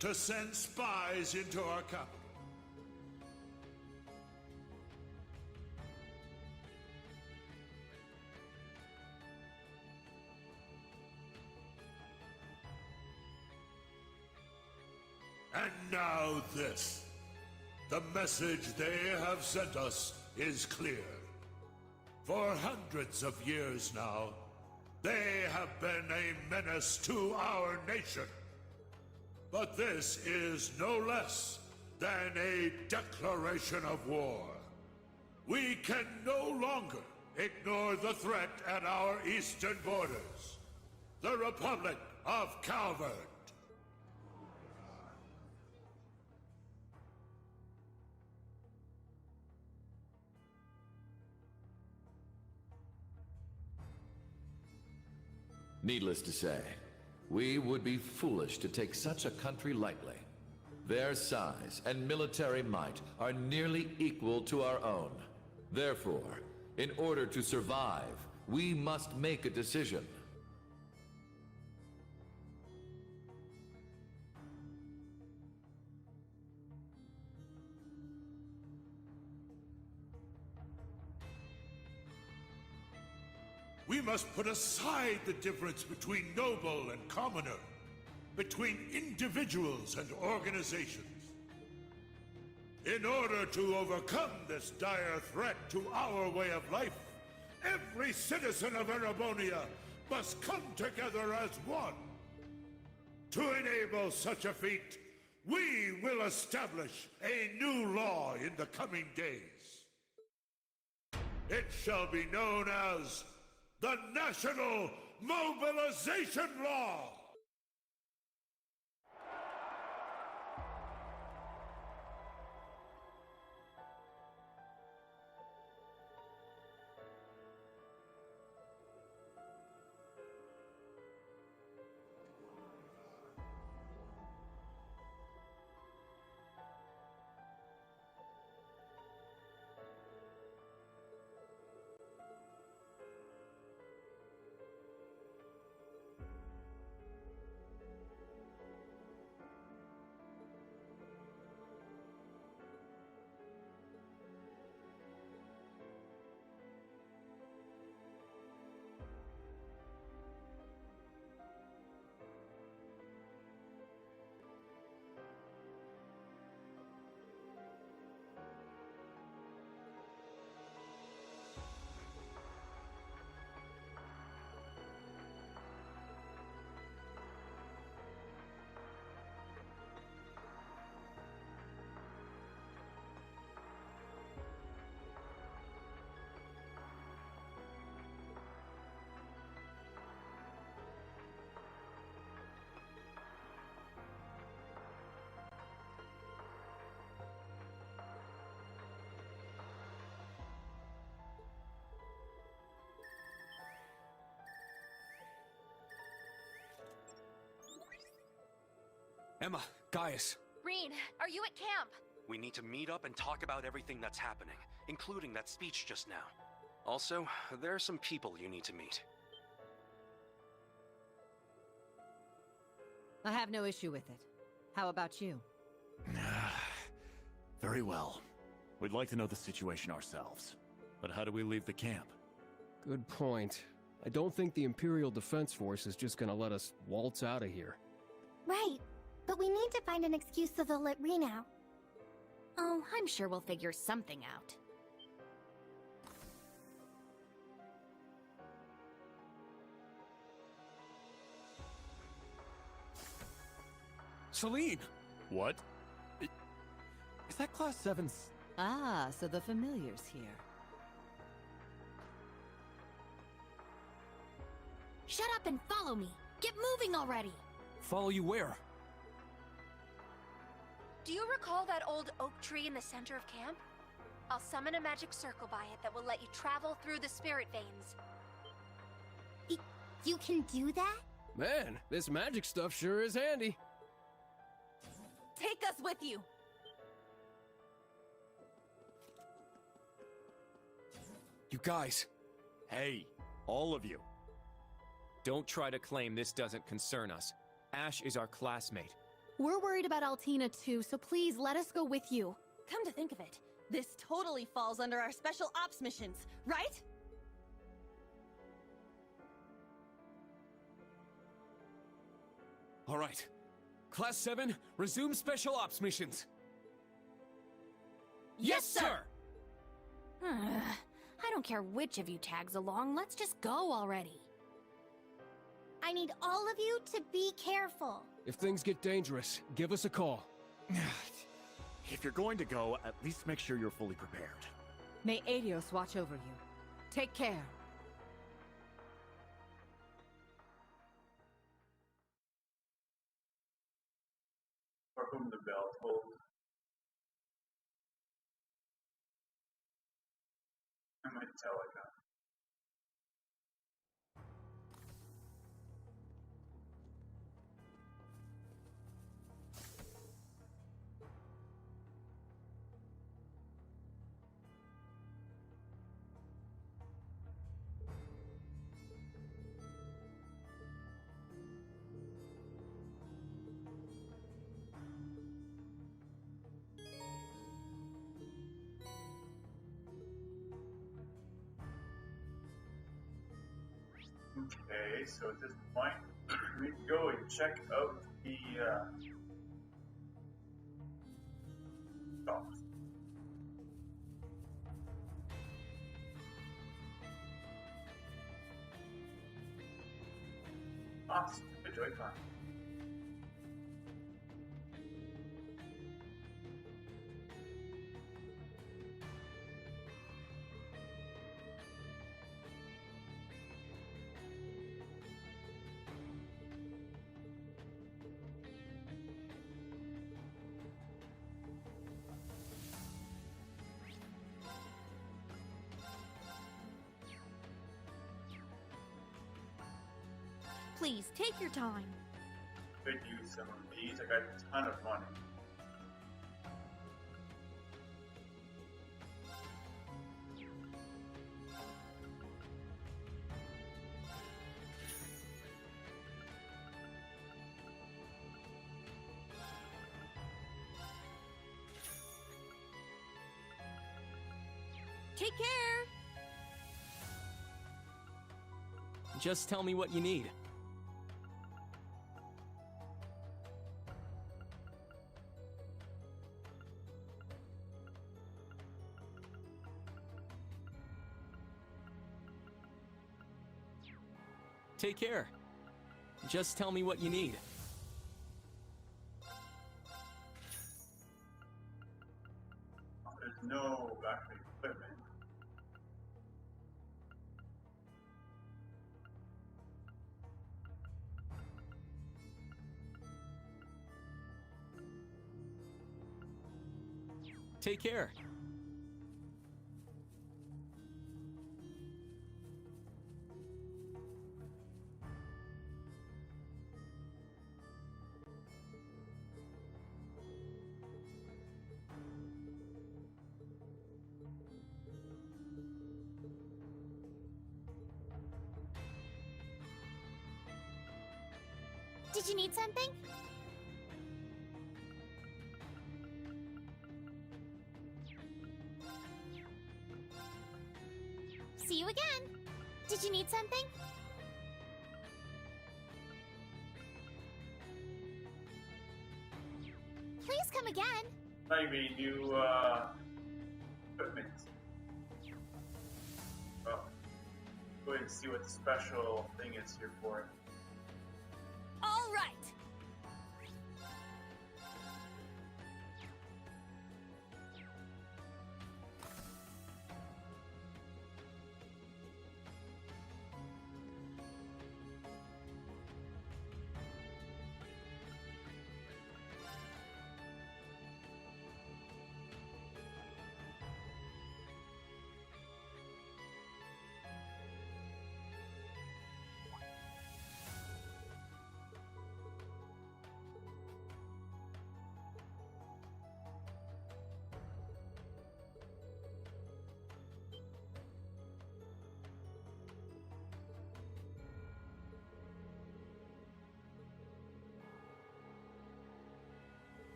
P: to send spies into our capital. And now this. The message they have sent us is clear. For hundreds of years now, they have been a menace to our nation. But this is no less than a declaration of war. We can no longer ignore the threat at our eastern borders. The Republic of Calvert.
Q: Needless to say, we would be foolish to take such a country lightly. Their size and military might are nearly equal to our own. Therefore, in order to survive, we must make a decision.
P: We must put aside the difference between noble and commoner, between individuals and organizations. In order to overcome this dire threat to our way of life, every citizen of Erebonia must come together as one. To enable such a feat, we will establish a new law in the coming days. It shall be known as the National Mobilization Law!
C: Emma, Gaius.
K: Rean, are you at camp?
D: We need to meet up and talk about everything that's happening, including that speech just now. Also, there are some people you need to meet.
R: I have no issue with it. How about you?
W: Very well. We'd like to know the situation ourselves. But how do we leave the camp?
C: Good point. I don't think the Imperial Defense Force is just gonna let us waltz out of here.
G: Right. But we need to find an excuse so they'll let Rean out.
K: Oh, I'm sure we'll figure something out.
C: Celine!
W: What? Is that Class 7's...
R: Ah, so the familiar's here.
K: Shut up and follow me! Get moving already!
C: Follow you where?
K: Do you recall that old oak tree in the center of camp? I'll summon a magic circle by it that will let you travel through the spirit veins.
G: You can do that?
C: Man, this magic stuff sure is handy.
V: Take us with you!
C: You guys.
J: Hey, all of you. Don't try to claim this doesn't concern us. Ash is our classmate.
V: We're worried about Altina too, so please let us go with you. Come to think of it, this totally falls under our special ops missions, right?
C: All right. Class 7, resume special ops missions.
V: Yes, sir!
K: I don't care which of you tags along, let's just go already.
G: I need all of you to be careful.
C: If things get dangerous, give us a call.
W: If you're going to go, at least make sure you're fully prepared.
R: May Adios watch over you. Take care.
A: For whom the bell tolls. I might tell it now. Okay, so at this point, we can go and check out the shops. Awesome, good Joy-Con.
G: Please, take your time.
A: Could use some of these. I got a ton of money.
G: Take care.
C: Just tell me what you need. Take care. Just tell me what you need.
A: There's no actual equipment.
C: Take care.
G: Did you need something? See you again. Did you need something? Please come again.
A: Maybe new equipment. Well, go ahead and see what the special thing is here for it.
G: All right.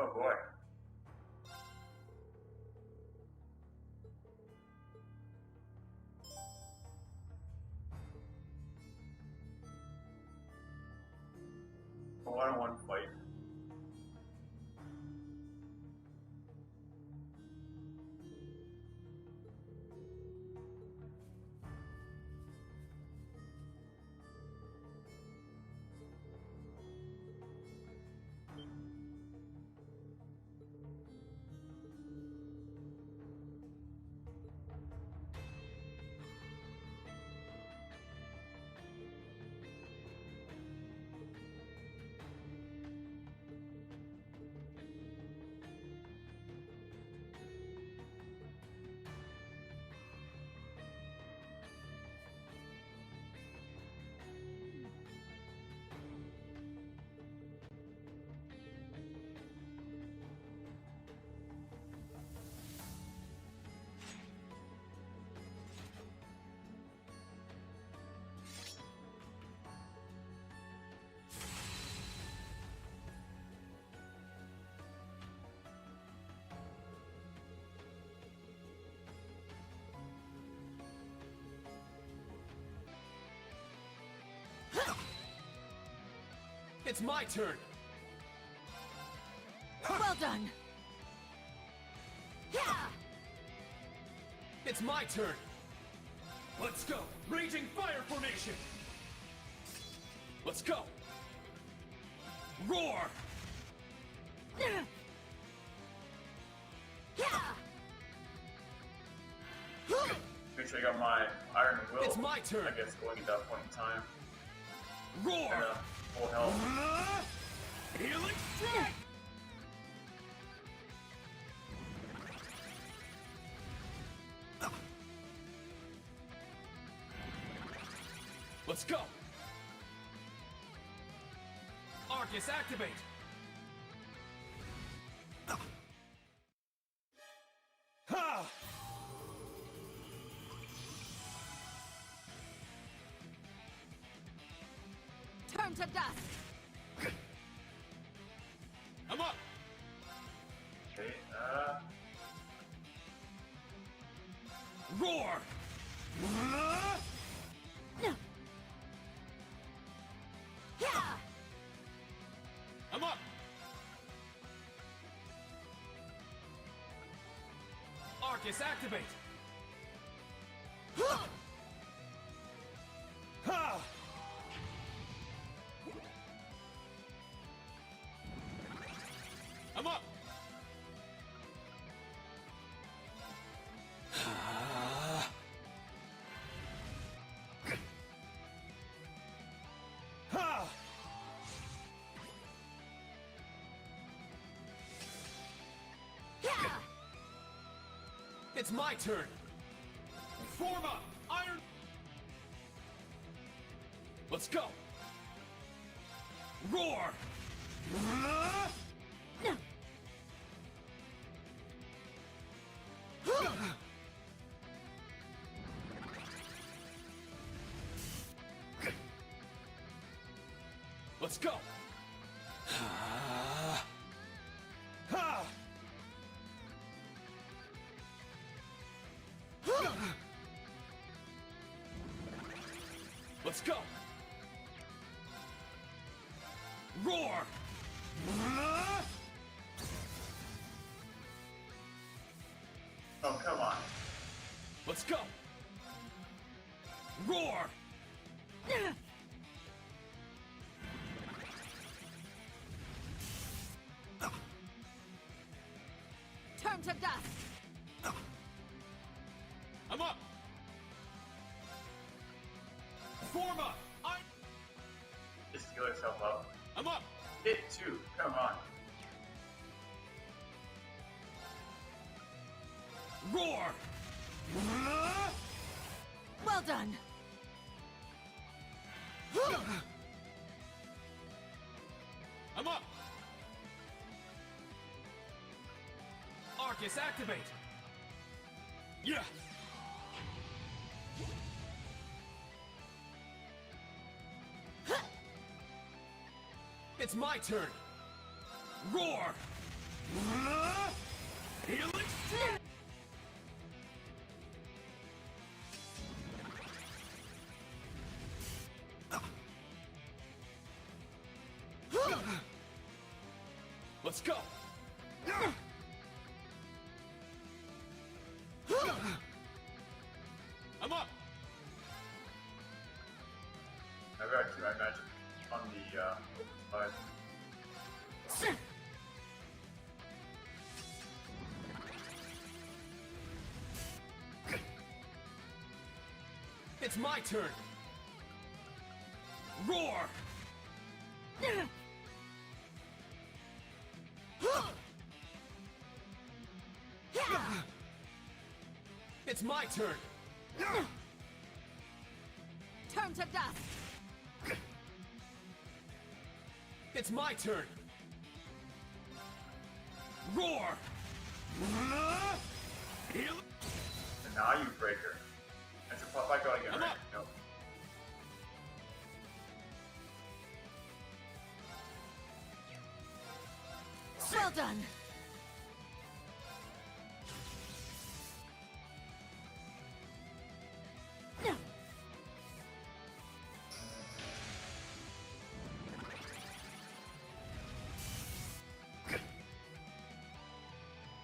A: Oh boy. A one-on-one fight.
C: It's my turn!
R: Well done!
G: Yeah!
C: It's my turn! Let's go! Raging fire formation! Let's go! Roar!
G: Yeah!
A: Make sure I got my Iron Will.
C: It's my turn.
A: I guess going at that point in time.
C: Roar!
A: And, full health.
C: Healing strike! Let's go! Arcus activate! Ha!
R: Turn to dust!
C: I'm up!
A: Okay,
C: Roar! I'm up! Arcus activate! Ha! I'm up! Ha! It's my turn! Form up! Iron... Let's go! Roar! Let's go! Ha! Let's go! Roar!
A: oh, come on.
C: Let's go! Roar!
R: Turn to dust!
C: I'm up! Form up!
A: Just heal yourself up.
C: I'm up!
A: Hit 2, come on.
C: Roar!
R: Well done!
C: I'm up! Arcus activate! Yeah! It's my turn! Roar! Healing strike! Let's go! I'm up!
A: I've actually my magic on the side.
C: It's my turn! Roar! It's my turn!
R: Turn to dust!
C: It's my turn! Roar! Heal!
A: And now you breaker. I should pop back out again,
C: I'm
A: right?
C: up.
A: No.
R: Well done!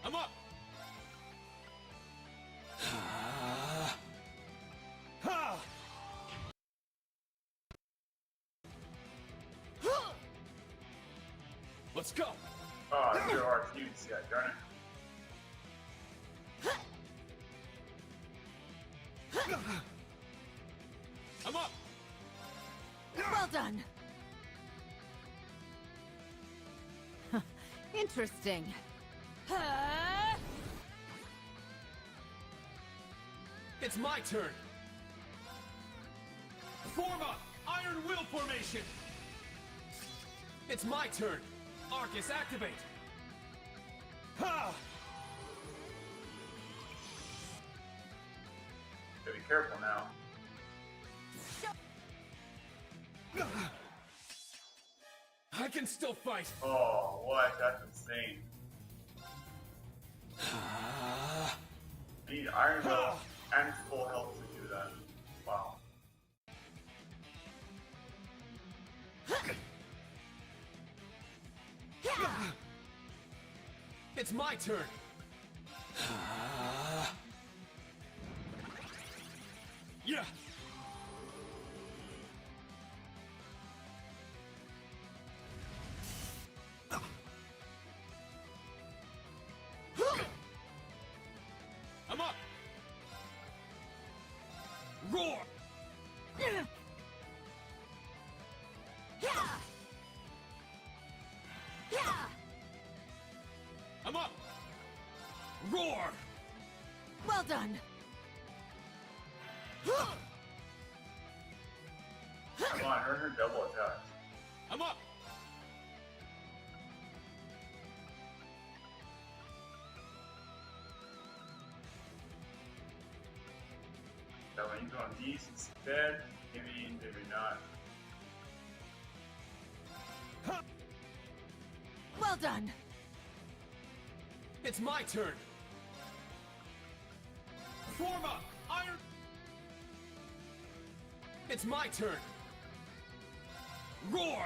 L: I'm up! Let's go!
A: Oh, there are feuds yet, darn it.
L: I'm up!
R: Well done. Interesting.
L: It's my turn! Form up! Iron Will formation! It's my turn! Arcus, activate! Ha!
A: Gotta be careful now.
L: I can still fight!
A: Oh, what? That's insane. I need Iron Will and full health to do that. Wow.
L: It's my turn! Yeah! I'm up! Roar! I'm up! Roar!
R: Well done.
A: Come on, earn her double attack.
L: I'm up!
A: So when you go on these instead, maybe not.
R: Well done.
L: It's my turn! Form up! Iron... It's my turn! Roar!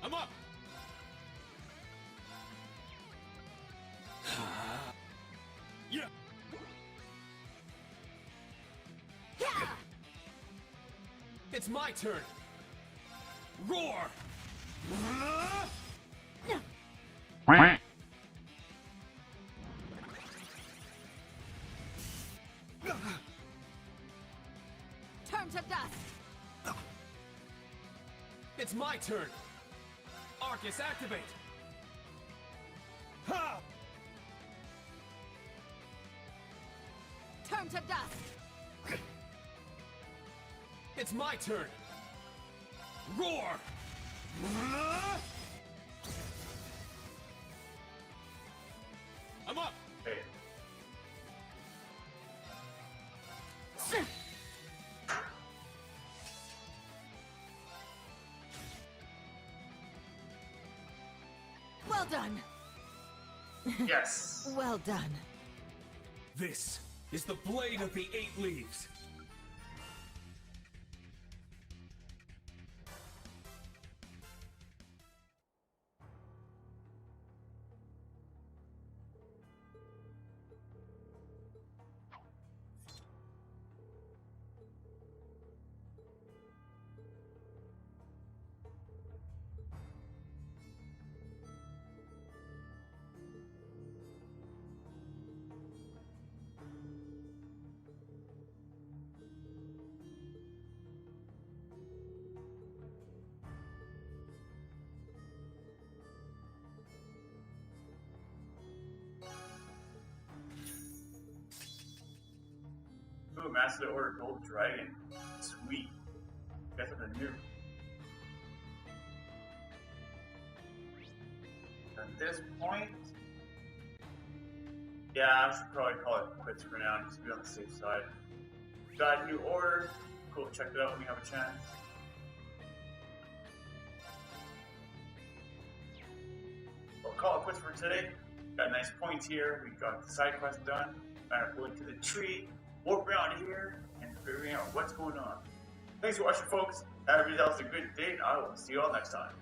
L: I'm up! Yeah! It's my turn! Roar!
R: Turn to dust.
L: It's my turn! Arcus, activate! Ha!
R: Turn to dust.
L: It's my turn! Roar! I'm up!
A: Hey.
R: Well done.
A: Yes!
R: Well done.
L: This is the Blade of the Eight Leaves!
A: Ooh, Master Order Gold Dragon. Sweet. Got something new. At this point, yeah, I should probably call it quits for now, just to be on the safe side. Got a new order. Cool, check it out when we have a chance. We'll call it quits for today. Got a nice point here. We got the side quest done. going to the tree, warp around here, and figuring out what's going on. Thanks for watching, folks. Everybody else a good day, and I will see you all next time.